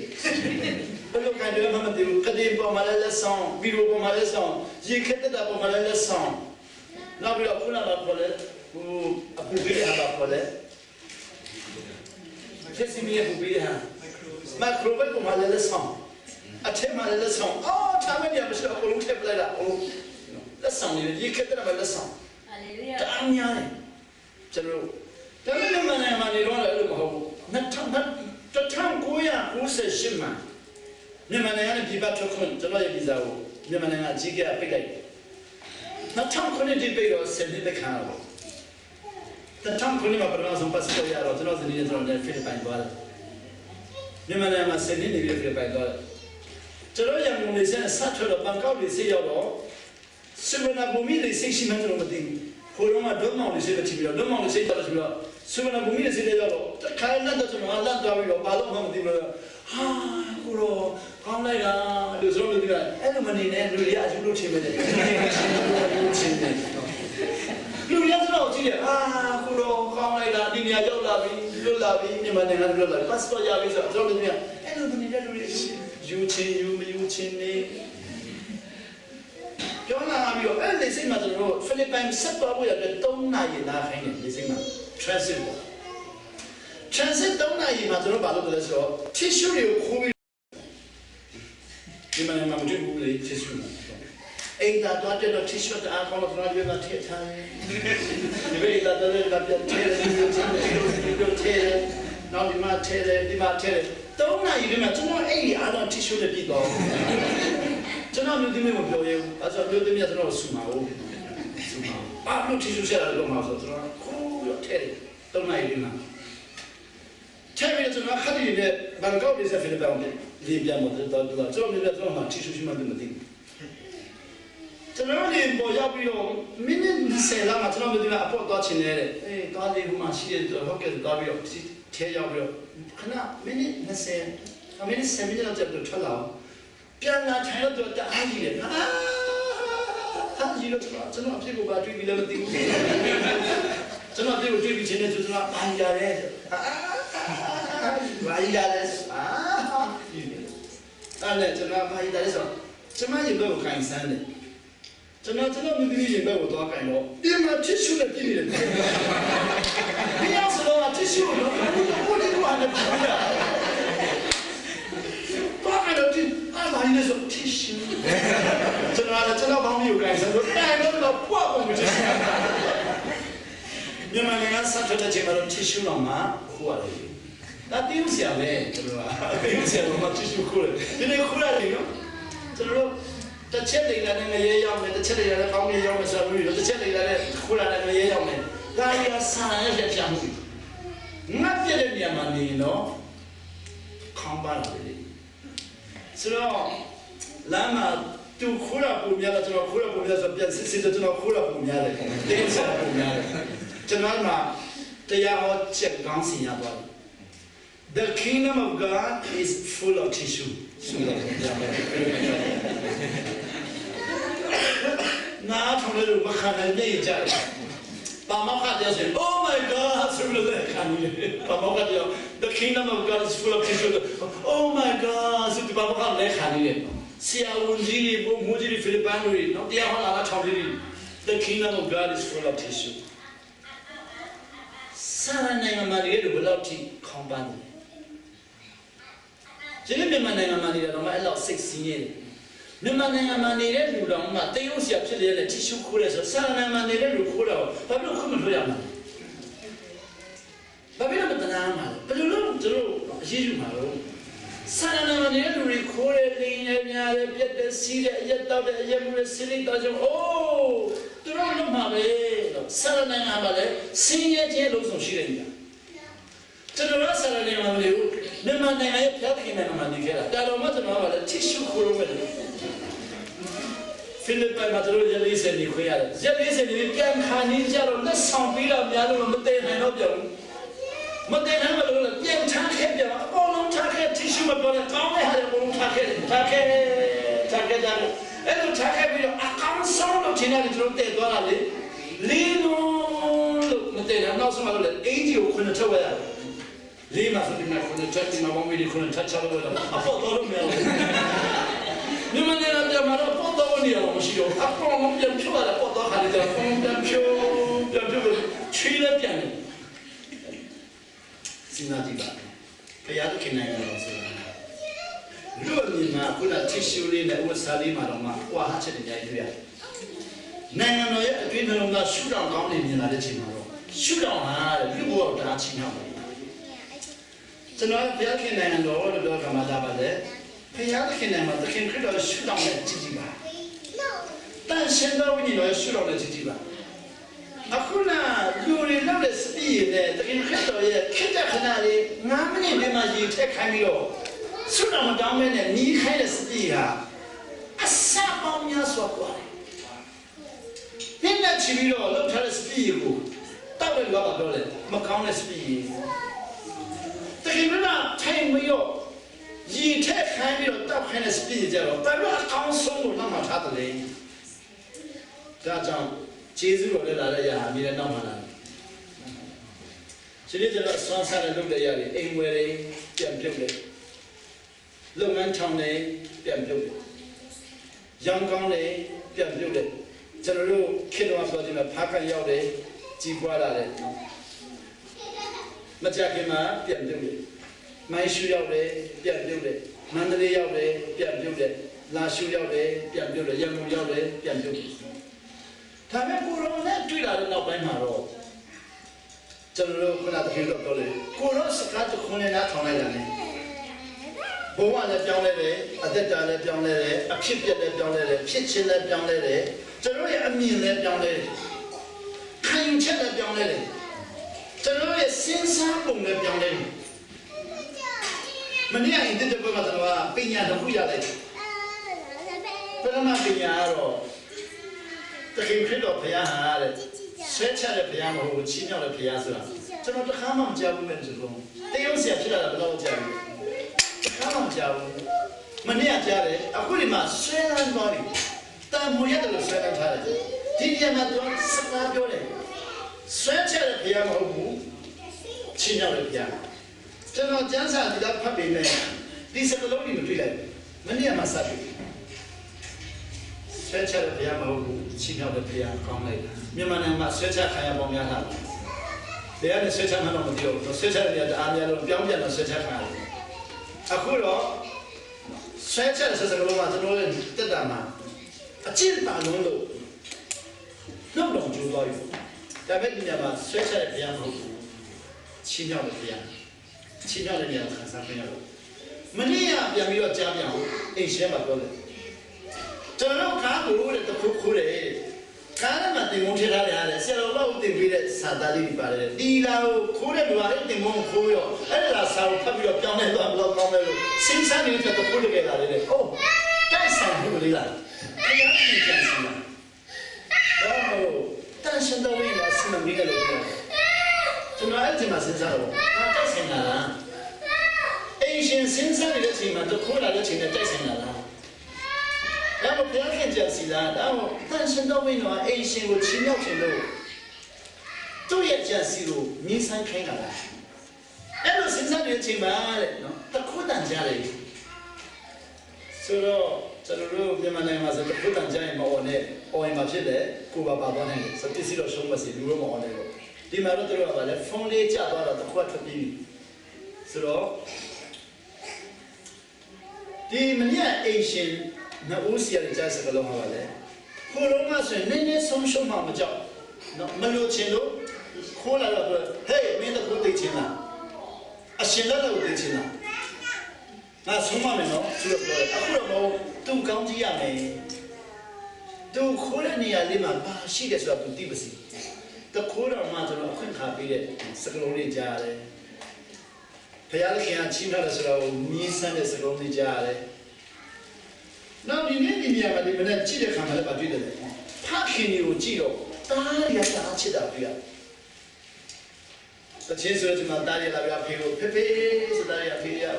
ဘယ်လိုခံရမှမသိဘူးကတိပေါ်မှာလည်းလက်ဆောင်ဗီဒီယိုပေါ်မှာလည်းလက်ဆောင်ရေခက်တဲ့ပေါ်မှာလည်းလက်ဆောင်နောက်ပြီးတော့ခုနကပြောလဲဟိုအပူပေးရတာပြောလဲကျေးဇူးမြတ်ပူပေးရမက်ခရိုဘက်ပေါ်မှာလည်းလက်ဆောင်အထက်မှာလည်းလက်ဆောင်အော်ထားမနေမရှိတော့အကုန်လုံးထည့်ပလိုက်တာအကုန်လုံးလက်ဆောင်ရေခက်တဲ့မှာလက်ဆောင်ဟာလေလုယာတားများတယ်ကျွန်တော်ဒါပေမဲ့မြန်မာနိုင်ငံမှာနေတော့လည်းအဲ့လိုမဟုတ်ဘူး1998မှာမြန်မာနိုင်ငံနဲ့ပြည်ပထွက်ခွင့်ကျွန်တော်ရဲ့ဗီဇာကိုမြန်မာနိုင်ငံအကြီးအကဲပိတ်လိုက်2009တိပိတ်တော့10နှစ်ပဲခံရတော့2009မှာပထမဆုံးပတ်စပို့ရတော့ကျွန်တော်ဇနီးနဲ့ကျွန်တော်လည်းဖိလစ်ပိုင်သွားတယ်မြန်မာနိုင်ငံမှာ10နှစ်နေပြီးဖိလစ်ပိုင်သွားတယ်ကျွန်တော်ရန်ကုန်နေစဆက်ထွက်တော့ဘန်ကောက်နေစေရောက်တော့စမနာဘူမီလေးစိတ်ရှိမှန်းတော့မသိဘူးခိုးတော့မှဒုံမောင်လေးစိတ်ပဲချပြီးတော့ဒုံမောင်လေးစိတ်တော့ဆိုတော့စမနာဘူမီလေးစိတ်ရောက်တော့ခိုင်းလက်တော့ကျွန်တော်လန့်သွားပြီးတော့ဘာလို့မှမသိဘူးဟာကိုတော့ကောင်းလိုက်တာလို့ဆိုလို့ဒီကအဲ့လိုမနေနဲ့လူတွေအကျိုးလို့ချင်းပဲတဲ့လူရတော့ကြည့်ရအာကိုတော့ကောင်းလိုက်တာဒီနေရာရောက်လာပြီလွတ်လာပြီမြန်မာနိုင်ငံလွတ်လာပြီပတ်စပို့ရပြီဆိုတော့ဒီကအဲ့လိုမနေတဲ့လူတွေယူချင်းယူမယူချင်းနေပြောလာပြီးတော့အဲ့ဒီစိတ်မှာကျွန်တော်တို့ဖိလစ်ပိုင်ဆက်သွားဖို့ရတဲ့3နာရီနားခိုင်းတယ်ဒီစိတ်မှာ transit ပေါ့ transit 3နာရီမှာကျွန်တော်ဘာလုပ်လဲဆိုတော့ tissue တွေကိုခိုးပြီးဒီမှာမတွေ့ဘူးလေ tissue အိမ်သာတော့တဲ့ tissue တအားကောင်းတော့ကျွန်တော်ပြောတာထည့်ထားတယ်ဒီဘေးသာတော့လည်းပြန်ထည့်တယ်ဒီလိုထည့်တယ်နောက်ဒီမှာထည့်တယ်ဒီမှာထည့်တယ်3နာရီဒီမှာကျွန်တော်အဲ့ဒီအားတော့ tissue တွေပြီးတော့ကျွန်တော်မျိုးသမီးမပြောရဘူးအဲ့ဆိုမျိုးသမီးကကျွန်တော်ဆူမှာဟုတ်ဆူမှာဘာလို့ tissue ဆက်ရတယ်လို့မှာဆိုကျွန်တော်ခိုးရထဲတယ်3နာရီဒီမှာထဲပြီးကျွန်တော်ခက်နေတဲ့ဘန်ကောက်ပြည်ဆက်ဖိလစ်ပိုင်လေးပြန်မတော့ကျွန်တော်မျိုးကျွန်တော်မှာ tissue ရှိမှမသိဘူးကျွန်တော်လည်းပေါ်ရောက်ပြီးတော့မိနစ်20လောက်မှကျွန်တော်မျိုးသမီးအပေါ်သွားချင်တယ်အေးသွားလေးဟိုမှာရှိတဲ့ဟုတ်ကဲ့သွားပြီးတော့ထဲရောက်ပြီးတော့ခဏမိနစ်20မိနစ်7မိနစ်လောက်ကျတော့ထွက်လာပြန်လာထိုင်တော့တအားကြီးတယ်ဟာကြီးတော့ကျွန်တော်အဖြစ်ကိုပါတွေ့ပြီးလည်းမသိဘူးကျွန်တော်အဖြစ်ကိုတွေ့ပြီးချင်းနဲ့ကျွန်တော်ဘာကြီးရတယ်ဘာကြီးရတယ်အဲ့ဒါကျွန်တော်ဘာကြီးရတယ်ဆိုကျွန်မရင်ဘက်ကိုခိုင်ဆန်းတယ်ကျွန်တော်မိမိရင်ဘက်ကိုသွားခိုင်တော့ဒီမှာ tissue နဲ့ပြည်နေတယ်ဒီအောင်ဆိုတော့ tissue တော့ဘယ်လိုလုပ်ရလဲဘာလို့ဆို tissue ကျွန်တော်ဘောင်းမျိုးကိုင်ဆိုတော့တိုင်တော့ပွားအောင်မရှိမြန်မာနိုင်ငံဆက်ထွက်တဲ့ချိန်မှာတော့ tissue တော့မှခိုးရတယ်ဒါတင်းစရာပဲကျွန်တော်တင်းစရာတော့မှ tissue ခိုးတယ်ဒီနေ့ခိုးရတယ်နော်ကျွန်တော်တစ်ချက်လေးလည်းငရဲရောက်မယ်တစ်ချက်လေးလည်းကောင်းကြီးရောက်မယ်ဆိုတော့တစ်ချက်လေးလည်းခိုးလာလည်းငရဲရောက်မယ်ဒါရီကဆာရတဲ့ပြန်မှုငတ်ပြတဲ့နေရာမှာနေတော့ခေါင်းပါလာတယ်ဆိုတော့လမ်းမှာသူခိုးရပုံများတယ်ကျွန်တော်ခိုးရပုံများဆိုပြန်စစ်ကျွန်တော်ခိုးရပုံများတယ်တင်းစားပုံများတယ်ကျွန်တော်မှာတရားဟောချက်ကောင်းစီရသွားတယ် The kingdom of God is full of tissue နားထောင်လို့မခံနိုင်နေကြတယ်ပါမောက္ခတရားဆို Oh my God ဆိုလို့လည်းခံနေပါမောက္ခတရား The kingdom of God is full of tissue Oh my God ဆိုဒီပါမောက္ခလည်းခံနေတယ်ဆရာဝန်ကြီးဘုံမူကြီးဖိလစ်ပိုင်တွေနော်တရားဟောလာထောင်ပြီး The kingdom of God is full of tissue ဆရာနိုင်ငံမှာလည်းဘယ်လောက်ထိခေါင်းပန်းတယ်ဒီမြန်မာနိုင်ငံမှာနေတော့မှအဲ့လောက်စိတ်ဆင်းရဲတယ်မြန်မာနိုင်ငံမှာနေတဲ့လူတော်မှတေးရုပ်ဆရာဖြစ်တဲ့ tissue ခိုးတယ်ဆိုဆရာနိုင်ငံမှာနေတဲ့လူခိုးတော့ဘာလို့ခုမလို့ရမှာဘာဖြစ်လို့မတနာမှာဘယ်လိုလုပ်ကျွန်တော်အရေးယူမှာလို့ဆရာနိုင်ငံမှာနေတဲ့လူတွေခိုးတယ်လင်းရများတယ်ပြတ်တယ်စီးတယ်အရက်တောက်တယ်အရက်မှုတယ်စီးလိုက်တော့အိုးသူတို့လုံးမှာပဲ 사람 내가 말해 신예제 로송 시래니까 저는 사람 내가 말해요 내가 내가 펴게 내가 만들게라 다른 것도 말해 티슈 코로메 필리핀 마트로 젤리세니 코야 젤리세니 그냥 한인자로 내 성비라 미안으로 못돼 해놓죠 못돼 해놓으면 그냥 착해 어느 착해 티슈만 보내 가운데 하려 보는 착해 애들 착해 비려 아까운성으로 지나게 들어올 때 돌아리 리노 못돼 나서 말을 에이지오 코는 쳐봐야 리마 소리나 코는 쳤지만 몸이 코는 쳤쳐버려 아빠 더러면 nhưng nên là giờ mà nó phốt đâu nhiều mà sử dụng áp con không dám chua là phốt đâu hay là không dám chua truy lên tiền xin nói gì bạn bây giờ tôi kinh này là sao luôn nhìn mà cũng là tissue lên là uống sali mà đâu mà qua hát trên cái gì vậy này nó nói cái chuyện nó là sưu động cao lên như là cái gì mà đâu sưu động à lưu vào đã chín nhau cho nói bây giờ kinh này nó là được cái mà ta bảo đấy bây giờ cái này mà cái cái đó sưu động là gì gì吧但现在我们要sưu động là gì gì吧啊可能有的老的是比呢这个很多也看着看那里俺们那边嘛就太看没有sưu động当面呢你看的是比啊三方面说过来现在去比了老太的是比个到了老多了没讲的是比这个人太没有以前看没有，到看的是比较了，但是刚收入那么差的嘞，家长接触了来了也还没得那么难。现在这个双山的路的呀哩，因为嘞变漂嘞，龙安厂嘞变漂嘞，阳江嘞变漂嘞，这个路看到说的嘛，爬山要嘞，几挂啦嘞，那家给嘛变漂嘞。买书要的变漂的，曼德勒要的变漂的，拉修要的变漂的，杨木要的变漂的。他们古人呢对了老板嘛咯，这个可能听到多嘞，古人是看着可能那从来的呢，不管是表来的，啊在家来表来的，啊皮别来表来的，脾气来表来的，这个也面来表来的，看起来表来的，这个也身上动来表来的。mình nghe những cái câu mà thằng bên nhà nó vui ra đấy, bây giờ bên nhà rồi, tất nhiên khi đó phải ăn đấy, sẽ chơi được phải ăn mà hồ chí nhau được phải ăn rồi, cho nên tôi khám mong cháu mình chứ không, thế ông sẽ là đâu cháu, khám mong cháu, mình nghe cháu đấy, à cuối mà xuyên ăn bao nhiêu, ta mua hết được xuyên ăn thay đấy, thì nhà mà tôi sắp ra biểu đấy, xuyên chơi được phải ăn mà hồ chí nhau được phải ăn. cho nên chẳng sao thì đã phát hiện này đi sẽ có lối đi một chút này mình đi mà sao sẽ chơi được bây giờ mà chỉ nhau được bây giờ con này nhưng mà này mà sẽ chơi khai bao nhiêu tháng bây giờ sẽ chơi hàng năm điều nó sẽ chơi nhiều anh nhiều biểu hiện nó sẽ chơi khai à cuối đó sẽ chơi sẽ cái mà cho nó lên tất cả mà à chỉ là nó đâu nó đồng chú rồi tại vì nhà mà sẽ chơi bây giờ mà chỉ nhau được bây giờ chỉ nhau là nhiều khả năng với nhau mình đi à bây giờ chơi nhau anh xem mà có đấy cho nó cá bự đấy tập khu đấy cá mà tìm món chơi ra đấy sẽ là lâu tìm về đấy sao ta đi vào đấy đi lâu khu đấy vào đấy tìm món khu rồi ấy là sao thắp được trong này toàn lâu lâu này sinh sản đi tập khu đấy là đấy ô cái sản khu đấy là cái giá trị chẳng gì đó但是到未来是能力的人就那儿子嘛身上了那再生了以前身上的钱嘛都苦了的钱的再生了然后不要看这些啦然后但是到未来以前我奇妙程度都也这些路你才看了然后身上的钱嘛他苦单家的所以说这个路别嘛那嘛是苦单家也嘛我呢我也嘛ဖြစ်တယ်ကိုပါပါသွားနေတယ်စပစ်စီတော့ရှုံးမစီလူတော့မအောင်တယ်ဒီမှာတော့တို့ကပါလေဖုန်းလေးကျသွားတော့တစ်ခွက်ထွက်ပြီးဆိုတော့ဒီမနေ့အိမ်ရှင်နှစ်ဦးစီရတဲ့ကြားစကားလုံးပါလေခိုးလုံးမဆိုရင်နည်းနည်းဆုံးရှုံးမှမကြောက်နော်မလို့ချင်လို့ခိုးလာတော့ဟေးမင်းတို့သိချင်လားအရှင်လည်းတော့သိချင်လားငါဆုံးမမယ်နော်ဆိုတော့အခုတော့သူကောင်းကြည့်ရမယ်သူခိုးတဲ့နေရာလေးမှာပါရှိတယ်ဆိုတော့သူသိပါစီ The Koda Matter of Happy, Sagroni Jare. Payalki and China as well, Nisan is Sagroni Jare. Now you need me, but even a Chile can have a bit of it. Packing you, Gio, Daria Chida here. The chancellor to Daria Lapio, Pepe, Daria Pia,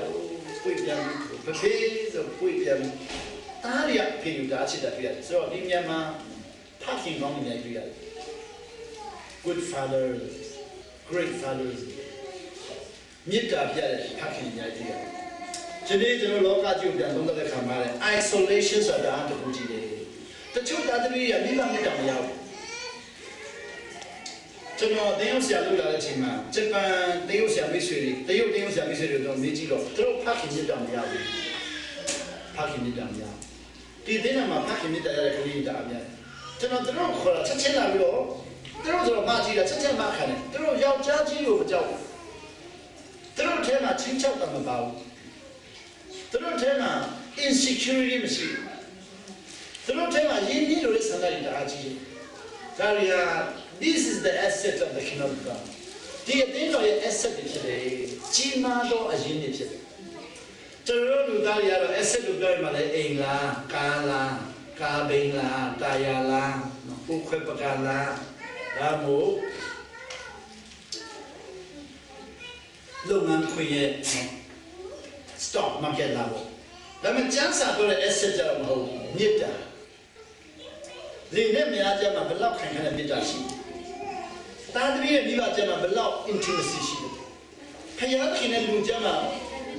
Puipian, Pepe, the Puipian, Daria Pio Dachida here. So, Dimiama, packing on the idea. Good fathers, great fathers. Mita Piare, packing the idea. Today, the local Jew and the Kamara, isolations are the art of Uji. The two that we are living in the to know they also are Lula, Japan, they also are Missouri, they also are Missouri, don't need to throw packing it down the alley. Packing it down the alley. The dinner packing it down the alley. To know the road for a Chachena law, there was a party at Chachena Macan, there was your judge over Joe. There was a change out them about. There was a insecurity machine. There was a you need to listen to this is the asset of the kingdom of God. They know your asset today. Chimado as you need it. Terror Daria asset of Burma, Engla, Kala, Kabela, Tayala, Ukapakala, Ramu, Lungan Queen, stock market level. Let me chance out the asset of home, Nita. They never had a block and a bit of sheep. That we have a block intimacy. Payakin and Lujama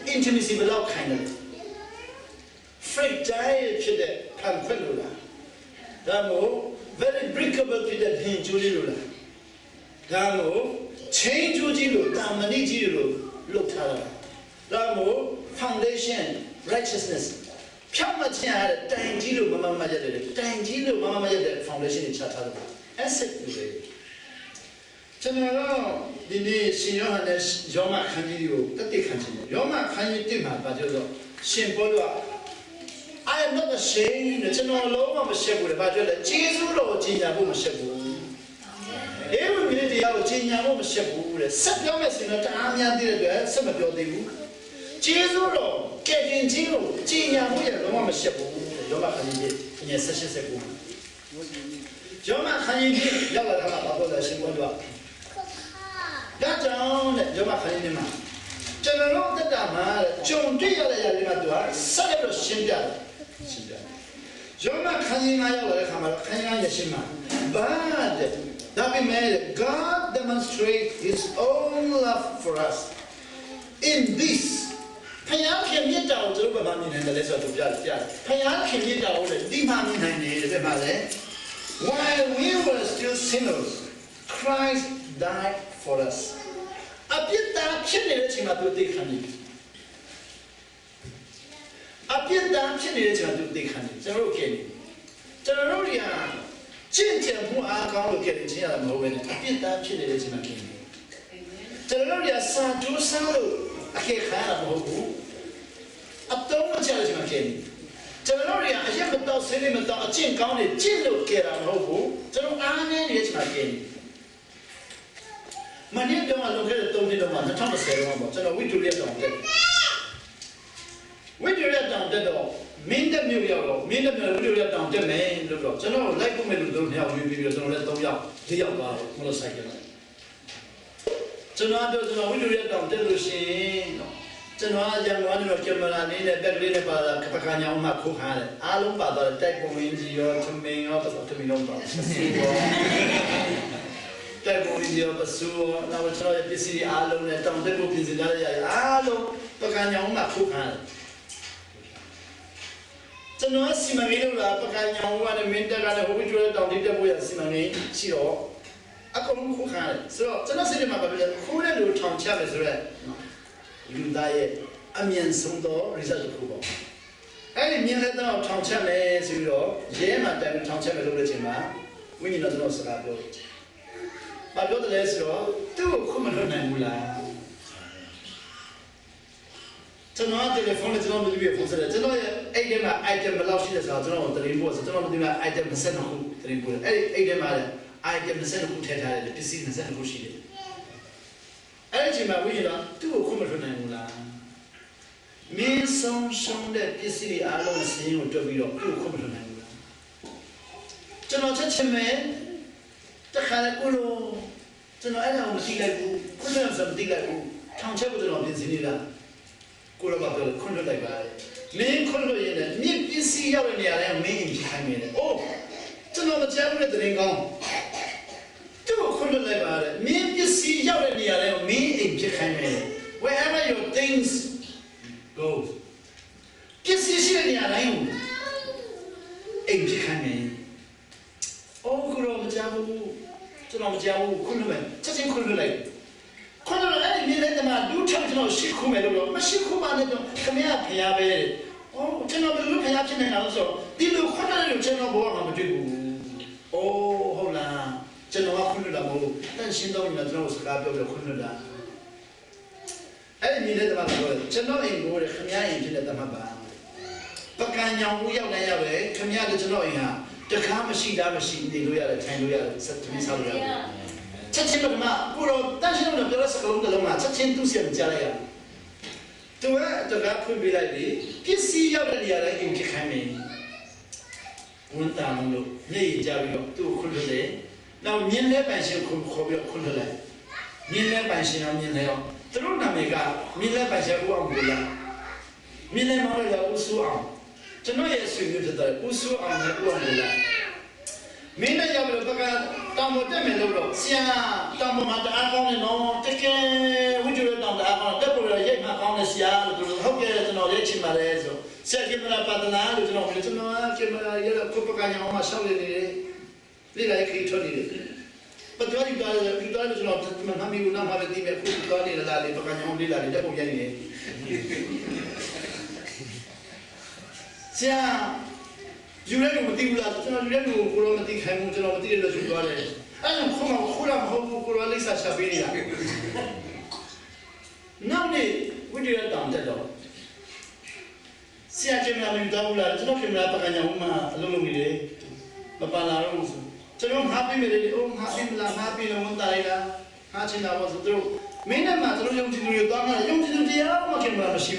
intimacy block kind of. Fragile to the Pampelula. Damo, very breakable to the Pinjulula. Damo, change Ujilu, Damanijilu, Lutara. Damo, foundation, righteousness. Piamachan, Tangilu, Mamma Majed, Tangilu, Mamma Majed, foundation in Chatham. Asset today. General, the senior and Yoma Candido, that they continue. Yoma Candido, but you simple. I am not ashamed, the general law of a shepherd, but you're the Jesus or Gina Shepherd. Every minute, our Gina Shepherd, set your message in the army did some of your debut. Jesus or getting Gino, Gina, the woman shepherd, Yoma Candido, in a session. Yoma Candido, Yama, Simple. That's on Yoma Candido. General the Dama, John Diaz, Samuel Shinda. Joma Kanina Yashima. But that we made God demonstrate his own love for us. In this, Payaki meet out over Mamin and the lesser to Judge. Payaki meet out the Dimami and while we were still sinners, Christ died for us. A bit that chilling to take honey. A bit that chilling to take honey. Okay. Teroria, Chintia, who are going to get in here and over, a bit that chilling to make him. Teroria, San to Salo, a cake of Hobu. A don't challenge my king. Teroria, I have about sitting without a chin county, chin look care of Hobu. Tero Anne is my king. My name don't look at the one, the Thomas said, so we do it on that. We do it down the door. Mean the New York, mean the New York down the main, the road. So no, like we don't have you because don't let them out, the motorcycle. So now we do it down the Lucy. So now young one of Kimberley, the Berlin about Capacana, Makuhan, Alumba, the type of India to me out of me. Table in the Basu, now we try to see Alum and Tom Table in the Alum, Pacana, Makuhan. So no Simamino, Pacana, one and Minter, and a witcher down the devil and Simani, Siro. I come who had. So, no cinema, but who will Tom Chavis red? You die a mean sundo, result of Kubo. I mean that now Tom Chavis, you know, Yema, then Tom Chavis original. We need not know Salado. But go to the restaurant, do come and Mula. So now the phone is not to be a full set. So item allows you to know the reports, the item sent home the report. item 20ခုထည့်ထားတယ်ပစ္စည်း20ခုရှိတယ်အဲ့ဒီမှာဝိညာဉ်သူ့ကိုခွင့်မထွက်နိုင်ဘူးလားမင်းဆုံးရှုံးတဲ့ပစ္စည်းတွေအားလုံးစင်းကိုတွက်ပြီးတော့သူ့ကိုခွင့်မထွက်နိုင်ဘူးလားကျွန်တော်ချက်ချင်းပဲတခါလေကိုလိုကျွန်တော်အဲ့ဒါကိုမသိလိုက်ဘူးခွင့်မစမသိလိုက်ဘူးထောင်ချက်ကိုကျွန်တော်ပြင်ဆင်နေတာကိုလိုပါပဲခွင့်ထွက်လိုက်ပါမင်းခွင့်လို့ရတယ်မြင့်ပစ္စည်းရောက်တဲ့နေရာတိုင်းမင်းအိမ်ဖြစ်ခိုင်းနေတယ်အိုးကျွန်တော်မကြောက်တဲ့တရင်ကောင်းသူ့ကိုခွင့်လို့လိုက်ပါတယ်မင်းပစ္စည်းရောက်တဲ့နေရာတိုင်းမင်းအိမ်ဖြစ်ခိုင်းနေတယ် wherever your things go ပစ္စည်းရှိတဲ့နေရာတိုင်းအိမ်ဖြစ်ခိုင်းနေအိုးကိုတော့မကြောက်ဘူးကျွန်တော်မကြောက်ဘူးခွင့်လို့မယ်ချက်ချင်းခွင့်လို့လိုက်ခွင့်လို့အဲ့ဒီနေရာမှာလူထောင်ကျွန်တော်ရှိခုမယ်လို့မရှိခုမှလည်းခမရဖျားပဲ哦，真的不是培养起来那时候，你们困难的真的不让他们对不？哦，好啦，真的我困难了不？但现在你那真的是干不了困难了。哎，你那怎么说？真的英国的他们也真的怎么办？不干养乌要来要来，他们的真的一样，这看不起他们心里路要来，看路要来，是特别少路要来。这钱不什么？不然，但是我们表示是个龙的龙嘛，这钱都是我们家的呀。对啊，这个分别来的，必须要的你要来应去看没？我们大龙路，你一家里都困出来，那明来半天困不了困出来，明来半天要明来要，这种那没干，明来半天不忘不了，明来忙了要无数昂，这种也属于知道，无数昂的不忘不了。明来要不了不干，当我这没路了，是啊，当我嘛在安康的喏，这个我觉得当在安康，这不了也蛮好的是啊，就是后边这喏也起码来着，现在嘛把这哪就这喏，这喏这嘛也了不干样嘛少的的，你来可以处理的，不多一段就喏，他们还没有那么的地面，不多的那里不干样的那里这不便宜，是啊。有人用地不啦？这有人用过了没地开幕，这了没地了就多嘞。俺用空嘛，空了好过了，累啥吃肥的呀？那呢，我就要当这了。现在嘛没到不啦，这了什么不干样嘛，弄弄的，不办那种事。这种哈比没得，哦哈比不啦，哈比了我带啦，哈去那我是都，没人嘛，这种用起都有当啊，用起都这样，我看不那修，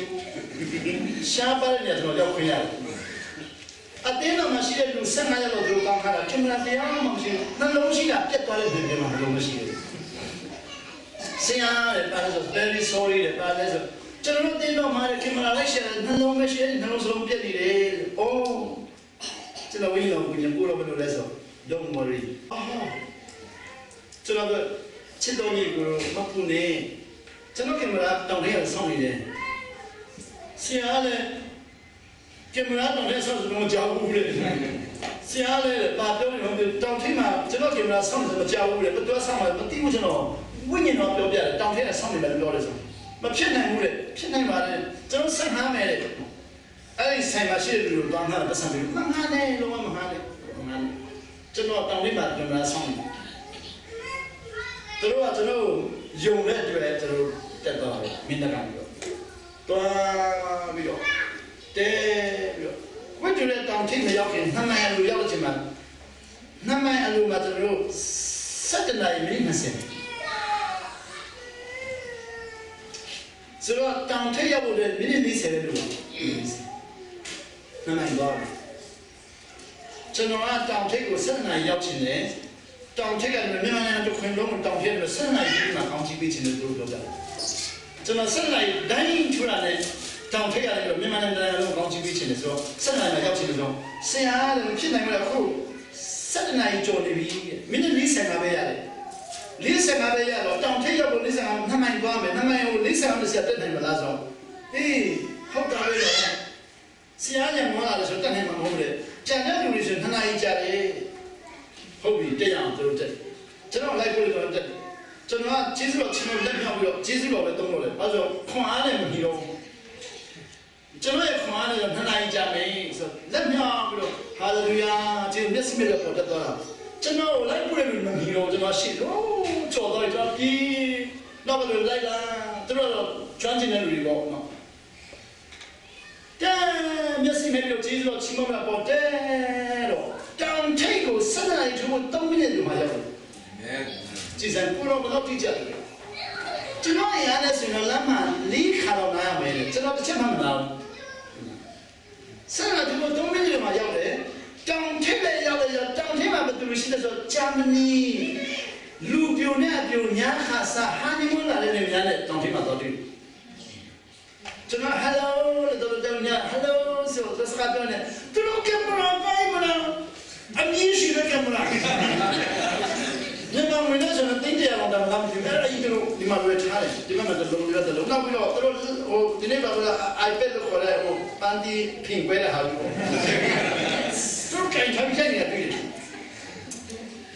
下班了呢，这了要回来。啊，对了嘛，现在都生下来了都刚开了，就那这样嘛是，那东西啊，别多的对对嘛，东西。是啊，把那个 very sorry 的，把那个，这种对了嘛，就嘛那些那东西，那东西别的哦，这个为了不然过了不了来说 ，don't worry。哦，这个吃到你个嘛不呢，这个给嘛当天要送你的，是啊嘞。这么那当天上是弄家务的，是啊嘞，把标用的当天嘛，这个给嘛上什么家务的，不多上嘛，不第五天咯，5年咯标的，当天上的嘛标的上，嘛偏难务的，偏难嘛的，这种生还没的，哎，生嘛是有当他不上的，蛮好的，弄蛮好的，蛮，这个当天嘛给嘛上的，这个用的就来这个得到没得感觉，多没有。对，我觉得当天的要紧，他们还要了什么？他们还有嘛？这个实际来没那些。这个当天要不的，没人没谁的路，他们搞的。这种啊，当天个生来要紧的，当天个你们就看中当天的生来有嘛，刚起被钱的都有的。这个生来人出来的。当天啊，那个慢慢的那种刚起飞前的时候，生来嘛要钱的时候，是呀，那个平常过来苦，生来做的比，明天你生下来呀嘞，你生下来呀咯，当天要不你生下，他们光没，他们有你生下的时候等他们那种，哎，好大的咯，是呀，人我那的时候等他们好的，家家有的时候他那一家的，好比这样都是，这种来过的都是，这种啊，即使说吃了人票不了，即使说来懂了的，他说看俺的没有。这个看那个他那一家没说，人家不咯，哈利路亚，就没什么了，不得了。真的我来不了没有，这个是哦，找到一个比那个来了，这个专进的旅游嘛。但没什么了，记住起码要保证了。当这个生来就当面的嘛要。chỉ rằng cô nó có đi chơi cho nó thì anh ấy nói là mà lý khá là nào vậy cho nó chắc không nào sau này chúng tôi biết được mà giao đấy trong thế này giao đấy trong thế mà mình tụi mình xin được Germany lưu biểu nhá khá xa hai mươi là lên nhà này trong thế mà tôi đi cho nó hello là tôi đâu nha hello so tôi sẽ nói này tôi nói camera bay mà nào anh nhìn gì đấy camera nhưng mà mình nói rằng tính tiền là làm thì cái này đi mà về thay đi mà mình dùng được được nào bây giờ tôi đi này bảo là iPad nó có đấy bàn đi pin quay là hao tôi cái thay cái này đi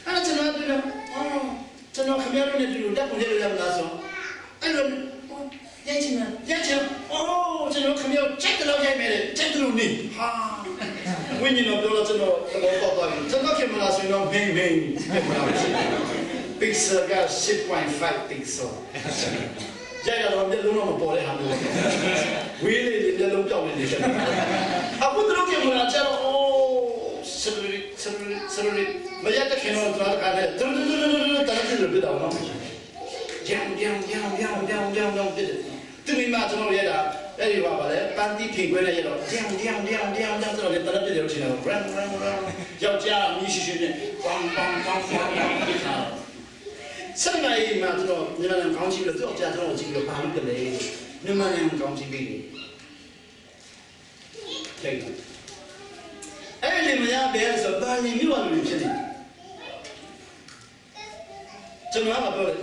anh cho nó đi đâu cho nó không biết nó đi đâu đã cũng đi làm là sao anh rồi nhảy chứ cho nó không biết chắc là nhảy mày chắc là đi ha when you know đó cho nó khi mà là nó bing pixel ga 6.5 pixel giờ là nó biết nó bỏ lại hàng luôn vì lý do nóပြောvề điều này à bữa đó khi mà là cho sorry bây giờ cái nó nó cái này ta nó tự biết đâu nó giang tụi mình mà cho nó vậy đó đây là bảo đấy ban tí pin quên này vậy đó giang cho nó ta nó biết điều gì nào rang giao cha mi xí này bang sau này mà cho nó nhưng mà làm công ty là tôi cha cho nó chỉ là bán cái này nhưng mà làm công ty bị thế ấy thì mình nhà bé giờ bao nhiêu nhiều anh biết này cho nó bảo rồi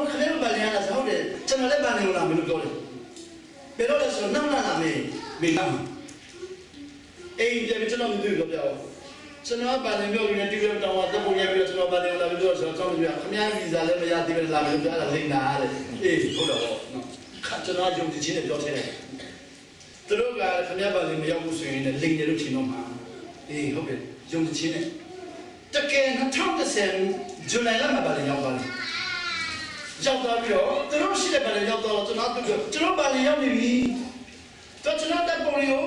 cái này bao nhiêu là sao đấy cho nó lấy bao nhiêu làm mình được bây giờ là số năm là mình làm ấy giờ mình cho nó mình được rồi cho nó bao nhiêu người đi về đâu mà tôi bây giờ cho nó bao nhiêu là bây giờ cho nó bây giờ không ai visa lấy bây giờ đi về làm được là lên nào đấy không đâu cho nó dùng tiền để cho thế này tôi nói là không ai bao nhiêu người muốn suy nghĩ là lên được tiền mà không biết dùng tiền này tất cả nó trong cái sen cho nên là mà bao nhiêu bao nhiêu giao đó biểu tôi nói xin là bao nhiêu đó cho nó bao nhiêu đi cho nó đã bao nhiêu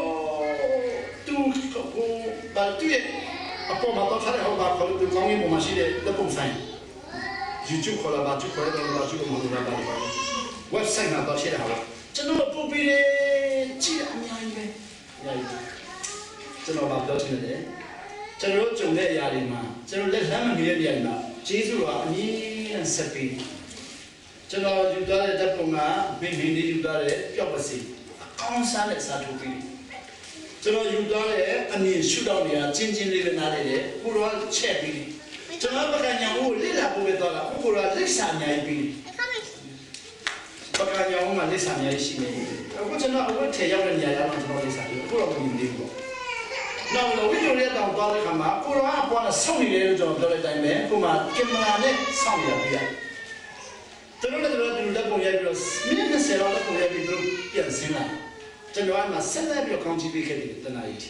tu bao nhiêu 아빠 맞다 차례 하고 나 거기 강의 보면 시대 몇번 사이 유튜브 콜라 맞추고 콜라 맞추고 뭐라 말이야 웹사이트 나도 시대 하고 저는 뽑히래 지 아니야 야 저는 맞다 치는데 저는 좀 내야리마 저는 내 삶을 위해야리마 제주가 아니는 세피 저는 유다의 작품아 빈빈이 유다의 뼈버시 강산의 사투리 cho nó dùng đó để anh nhìn suy đau này chín lên nào để cô đó che đi cho nó bắt đầu nhau lấy là cô biết đó là cô đó lấy sản nhảy đi bắt đầu nhau mà lấy sản nhảy xí này cô cho nó cô thể giao lên nhảy là cho nó lấy sản cô đó mình đi cô nào là ví dụ như tàu đó thì mà cô đó qua là xong thì để cho nó lấy tay mẹ cô mà cái mà này xong thì là cho nó là tôi đã cùng nhau rồi mình cái xe đó cùng nhau rồi biến sinh lại cho nên mà sinh ra biểu công ty bị cái gì đó là gì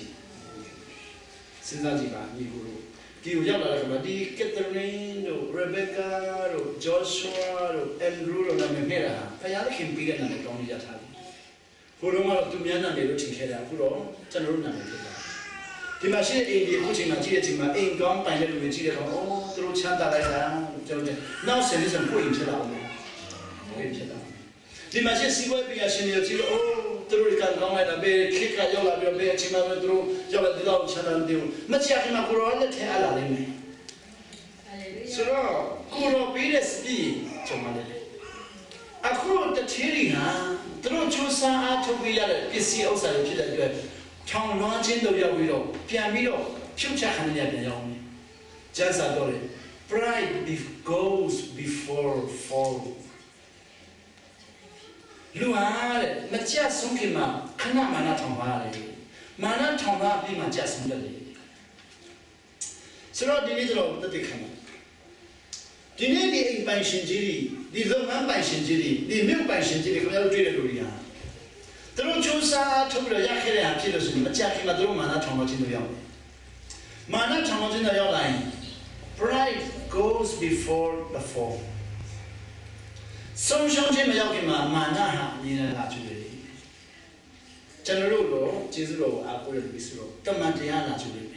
sinh ra gì bạn như vậy thì bây giờ là cái mà đi Catherine rồi Rebecca rồi Joshua rồi Andrew rồi là mình nghe là phải nhớ cái hình cái này là công ty ra thằng cô đó mà tụi mình làm đều chỉnh cái đó cô đó cho nó làm cái đó thì mà sẽ anh đi cũng chỉnh mà chỉ chỉnh mà anh công bài này mình chỉ là ô tôi chán ta lại là cho nên nào sẽ đi xem cô in chế nào in chế nào thì mà sẽ xí quay bây giờ xin nhiều chỉ là ô tôi cần công này là về khi cả nhau là về chỉ mà tôi cho là đi đâu chán ăn tiêu mà chỉ là mà cô đó là thế à là lên sau đó cô đó bị cái gì cho mà lên à cô đó thế đi na tôi cho sao cho bây giờ cái gì ông sao thì là cái trong loạn chiến đấu要为了偏为了偏差很严重的，讲啥道理 ？Pride goes before fall。路啊嘞，那家送去嘛，看那嘛那长话嘞，嘛那长话比嘛家送的嘞。所以说，今天这个都得看。今天你一般性质的，你人安般性质的，你没有般性质的，可能要追得路的呀。这种就是啊，差不多压开了呀，皮的是你们家开嘛，这种嘛那长话真的要，嘛那长话真的要来。Pride goes before the fall。松香这么要给嘛，嘛那哈，你能拿出来的。真的肉肉，就是肉啊，或者不是肉，都嘛这样拿出来的。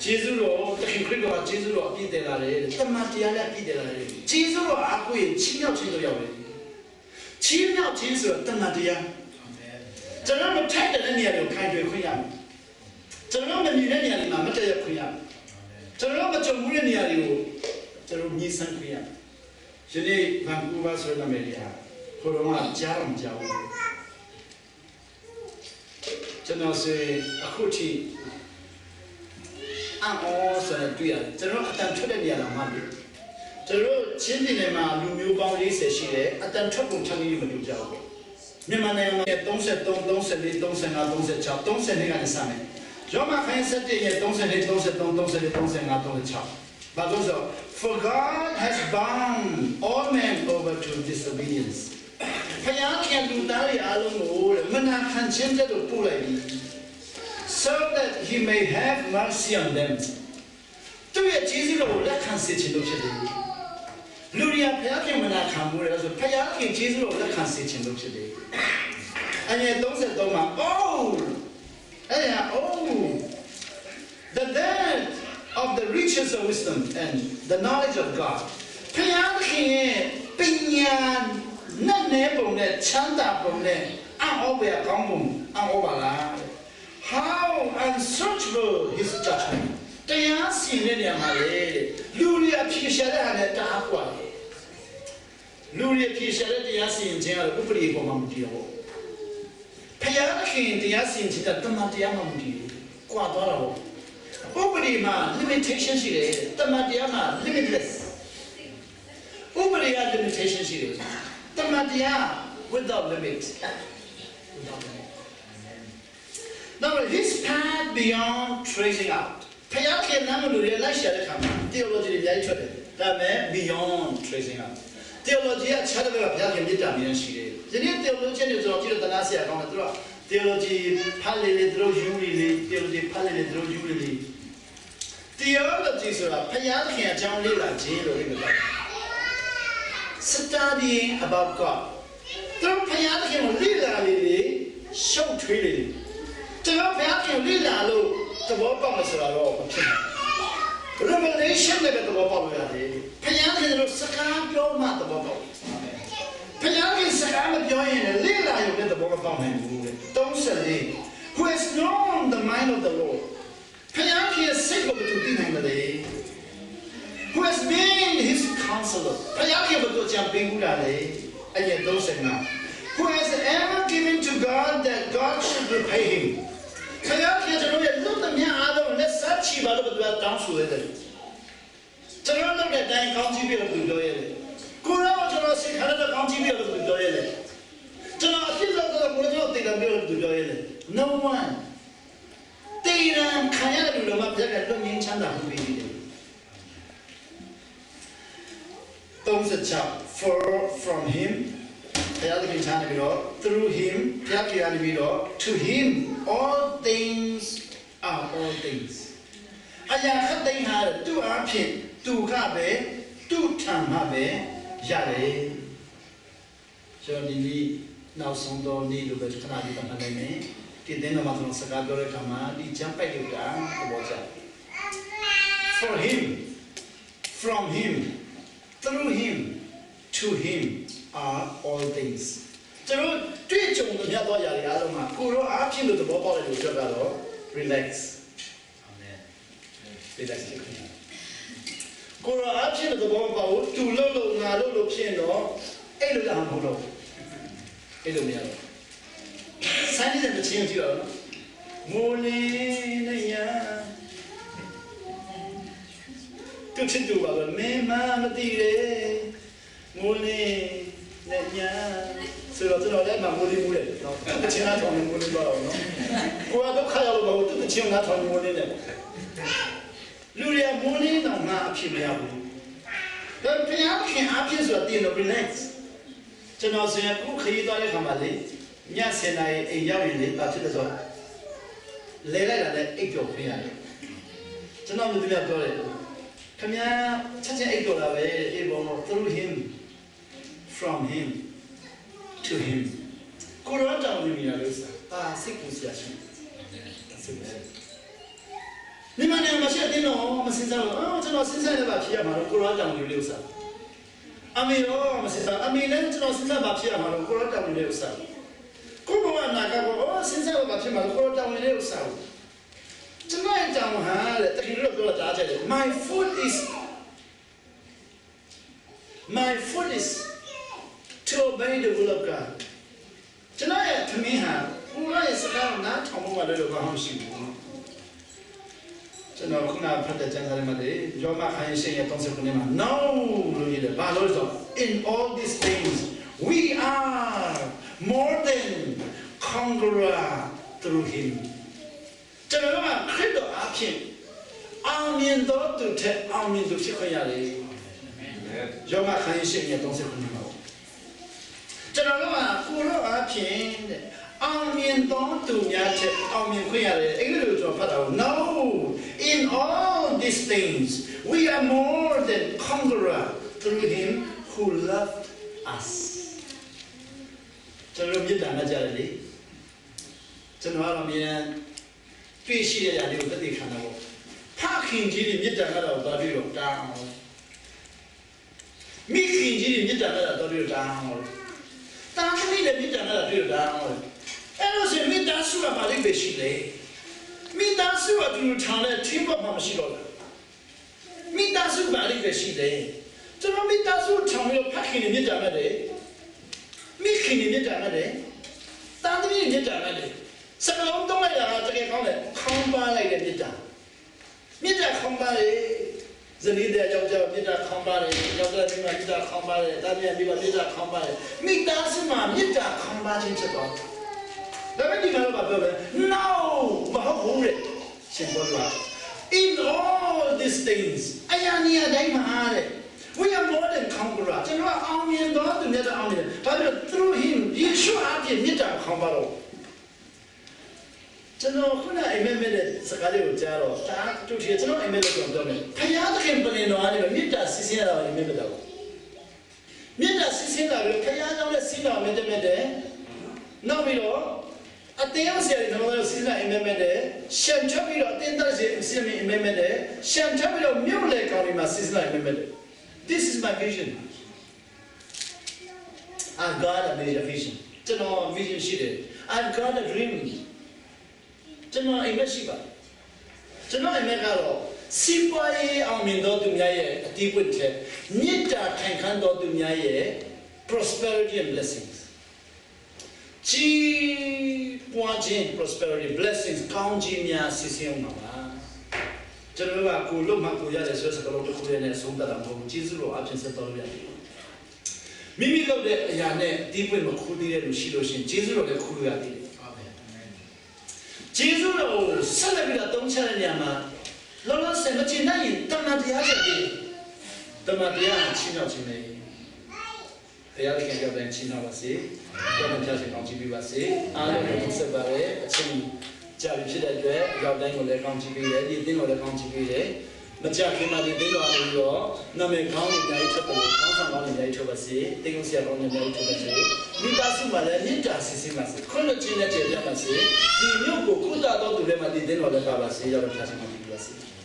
Jésus lo ta khri lo Jésus lo api de la le tamma tia le api de la le Jésus lo a ko yin chi myao chin lo yaw le chi myao chin so tamma tia ကျွန်တော်တို့ထိုက်တဲ့နေရာတွေကိုခိုင်တွေ့ခွင့်ရမယ်ကျွန်တော်တို့မမြင်တဲ့နေရာတွေမှာမတက်ရခွင့်ရမယ်ကျွန်တော်တို့မကြုံဘူးတဲ့နေရာတွေကိုကျွန်တော်မြင်ဆန်းခွင့်ရမယ်ယနေ့ဗန်ကူးဗားဆိုတဲ့နာမည်လေးဟာခေါ်တော့မှကြားတော့မကြားဘူးကျွန်တော်ဆိုအခုထိအော်ဆိုတွေ့ရတယ်ကျွန်တော်အတန်ထွက်တဲ့နေရာလာမှပြီကျွန်တော်ချင်းပြည်နယ်မှာလူမျိုးပေါင်း40ရှိတယ်အတန်ထွက်ပုံချမ်းလေးမတူကြဘူးမြန်မာနိုင်ငံမှာ33 34 35 36 30နဲ့ကနေစမယ်ရောမခိုင်း7ရဲ့32 33 34 35 36ဘာလို့ဆို For God has bound all men over to disobedience ဖယားခင်လူသားတွေအားလုံးကိုမနာခံခြင်းတဲ့လို့ပို့လိုက်ပြီ so that he may have mercy on them သူရဲ့ကျေးဇူးတော်ကိုလက်ခံစေခြင်းလို့ဖြစ်တယ်လူတွေကဖယားခင်မနာခံဘူးလေဆိုဖယားခင်ကျေးဇူးတော်ကိုလက်ခံစေခြင်းလို့ဖြစ်တယ်အငယ်33မှာ oh the depth of the riches of wisdom and the knowledge of God ဖယားခင်ရဲ့ပညာနဲ့နေပုံနဲ့ချမ်းသာပုံနဲ့အော်ဘယ်ကောင်းပုံအော်ပါလား how unsearchable his judgment တရားစီရင်တဲ့နေရာမှာလေလူတွေအဖြစ်ရှာတဲ့ဟာနဲ့တအားกว่าလူတွေအဖြစ်ရှာတဲ့တရားစီရင်ခြင်းကတော့ဥပဒေပေါ်မှာမတည်ဘူးဖယားခင်တရားစီရင်ခြင်းကတမန်တရားမှမတည်ဘူးကွာသွားတာပေါ့ဥပဒေမှာ limitation ရှိတယ်တမန်တရားမှာ limitless ဥပဒေက limitation ရှိတယ်တမန်တရား without limit now his path beyond tracing out ဖယားခင်နာမလို့ရလိုက်ရှာတဲ့ခါမှာ theology တွေရိုက်ထွက်တယ်ဒါပေမဲ့ beyond tracing out theology ကခြားတဲ့ဘက်ကဘုရားခင်မြတ်တာမြင်ရှိတယ်ဒီနေ့ theology တွေဆိုတော့ကြည့်တော့တနာဆရာကောင်းတယ်သူက theology ဖတ်လေသူတို့ယူလေ theology ဖတ်လေသူတို့ယူလေ theology ဆိုတာဘုရားခင်အကြောင်းလေ့လာခြင်းလို့ပြောတာ studying about God သူဘုရားခင်ကိုလေ့လာလေရှုပ်ထွေးလေကျွန်တော်ဘုရားခင်လေ့လာလို့သဘောပေါက်မှာဆိုတာတော့မဖြစ်ဘူးRevelation နဲ့သဘောပေါက်လို့ရတယ်။ဘုရားခင်တို့စကားပြောမှသဘောပေါက်။ဘုရားခင်စကားမပြောရင်လေ့လာရုံနဲ့သဘောမပေါက်နိုင်ဘူးလေ။34 Who has known the mind of the Lord ဘုရားခင်စိတ်ကိုသူသိနိုင်တယ် Who has been his counselor ဘုရားခင်တို့ကြံပေးမှုလားလေ။အဲ့ဒီ35 Who has ever given to God that God should repay himဘုရားခင်ကျွန်တော်ရဲ့လူသမ ्या အားလုံးလက်ဆက်ချီပါလို့သူကတောင်းဆိုရတယ်ကျွန်တော်တို့တဲ့တိုင်းကောင်းကြီးပြလို့သူပြောရတယ်ကိုရောကျွန်တော်စိတ်ခါတဲ့ကောင်းကြီးပြလို့သူပြောရတယ်ကျွန်တော်အဖြစ်လို့တော့ကိုရောတေးတယ်ပြလို့သူပြောရတယ် no one တေးတယ်ခံရတဲ့လူတွေမှာဘုရားကလွတ်ငင်းချမ်းသာမှုပေးတယ်36 for from himဘုရားသခင်ချမ်းသာပြီးတော့ through him ဘုရားခင်ကနေပြီးတော့ to him all things are all things အရာခတ်သိမ်းဟာသူ့အဖြစ်သူကပဲသူ့ထံမှာပဲရတယ်ကျွန်တော်ဒီနောက်ဆုံးတော့နေ့လိုပဲခဏလေးတမန်နိုင်မယ်ဒီတဲ့နောက်မှာကျွန်တော်စကားပြောတဲ့အခါမှာဒီဂျမ်ပိုက်လို့ကသဘောကျ for him from him through him to him are all things ကျွန်တော်တွေ့ကြုံတဲ့ရတော့ຢာတွေအားလုံးမှာကိုရောအားဖြင့်လို့သဘောပေါက်တယ်လို့ပြောတာတော့ relax amen relax ကိုရောအားဖြင့်လို့သဘောပေါက်ဘူးသူလို့လို့ငါလို့ဖြစ်တော့အဲ့လိုလားမဟုတ်တော့အဲ့လိုမရတော့စိုင်းတဲ့မချင်းကြည့်တော့မိုးလေးနဲ့ရသူချစ်သူပါပဲမင်းမမသိတယ်မိုးလေးနဲ့ရဆိုတော့ကျွန်တော်လည်းမမိုးလေးမိုးတယ်နော်တချင်သားထောင်မိုးလေးတော့နော်ကိုကတော့ခါရလို့တော့သူတချင်သားထောင်မိုးလေးနဲ့လူရမိုးလေးတော့ငါအဖြစ်မရဘူးဒါဖျားခင်အဖြစ်ဆိုတာတင်တော့ relax ကျွန်တော်ဆိုရင်ခုခရီးသွားတဲ့ခါမှာလေည7 နာရီအိမ်ရောက်ရင်လေဘာဖြစ်လဲဆိုတော့လဲလိုက်တာလည်းအိတ်ကြော်ပေးရတယ်ကျွန်တော်လူတွေပြောတယ်ခင်ဗျာချက်ချင်းအိတ်ကြော်တာပဲအေးဘော through him from him to him ကိုရောတောင်းနေရလို့ဆိုတာစိတ်ကူစရာရှိစိတ်ပဲ你们两个现在我们身上这老身上那把皮啊嘛，过了当有六十。阿妹我们身上，阿妹呢这老身上把皮啊嘛，过了当有六十。过不完那个身上把皮嘛，过了当有六十。这哪一张哈？这个热多了咋子的 ？My foot is to obey the will of God。这哪样他们哈？我也是讲哪场不完的就讲好辛苦。真的，可能碰到讲啥的嘛的，要么还有些嘢东西可能嘛 ，no， 把老说 ，in all these things we are more than conqueror through him。这个嘛，看到阿片，阿面到都拆，阿面都是可以的。要么还有些嘢东西可能嘛。这个嘛，过了阿片的。阿面当都伢切，阿面可以的，一个就做不到。No, in all these things, we are more than conqueror through Him who loved us。这个面谈的家里，真话了面，对西的家里我这里看到过，他看见的面谈的到底有长，没看见的面谈的到底有长，当时的面谈的到底有长。那是没打输啊，把这个洗嘞，没打输啊，就是唱的听不旁边洗了的，没打输把这个洗嘞，这个没打输唱的拍起的没讲的嘞，没看的没讲的嘞，当的没讲的嘞，什么我们东来的这个讲的康巴来的没讲，没讲康巴嘞，这里的叫没讲康巴嘞，要在另外没讲康巴嘞，那边没讲康巴嘞，没打输嘛，没讲康巴清楚吧？那么你看到吧，各位 ？No， 不好糊的，先说吧。In all these things， 哎呀，你也太麻了。We are more than conqueror。这个阿面多都没得阿面，反正 through him， 耶稣阿爹没讲康巴罗。这个后来埃面的自家就有讲了，他就是这种埃面的讲到的，他也是跟不能弄啊，你们没得实现了，你们没得。没得实现了，他也让他实现了，没得，那为了。啊，对我说的，他们现在没得，现场比了，电视是现在没得，现场比了没有来搞你嘛，现在没得。This is my vision. I've got a major vision. 这种 vision 是的 ，I've got a dream. 这种没是吧？这种没搞了，西巴耶奥面到对面耶，第一问题，你家看到对面耶 ，prosperity and blessings。即关键 prosperity blessings 高级面实现嘛嘛，这个话古罗马国家的说是个罗马国家呢，送到咱们基础罗阿平是到了的。明明搞的呀呢，底部嘛苦的路西路线，基础罗的苦呀的。基础罗生了比较东起来呢嘛，老老什么简单人，当然底下的，当然底下青鸟青梅。တရားလေးကကြောက်တဲ့ချင်းတော်ပါစေ။ကြောက်တဲ့ဖြတ်ရှင်ကောင်းကြည့်ပေးပါစေ။အားလုံးကိုဆက်ပါလေအချင်းကြာပြီဖြစ်တဲ့အတွက်ရောက်တိုင်းကိုလည်းကောင်းကြည့်ပေးတယ်။ဒီသင်းတော်လည်းကောင်းကြည့်ပေးတယ်။မကြခင်မှာဒီသင်းတော်လေးရောနာမည်ကောင်းနေကြိုက်ထွက်တယ်။ကောင်းဆောင်ကောင်းနေကြိုက်ထွက်ပါစေ။တင်းကုန်ဆရာကောင်းနေကြိုက်ထွက်ပါစေ။မိသားစုမှာလည်းမြင့်တာဆင်းဆင်းပါစေ။ခွင့်လွှတ်ခြင်းနဲ့ကျေပြတ်ပါစေ။ဒီမြို့ကိုကုသတော်သူတွေမှာဒီသင်းတော်လည်းပါပါစေ။ရောက်တဲ့ဖြတ်ရှင်ကောင်းကြည့်ပေးပါစေ။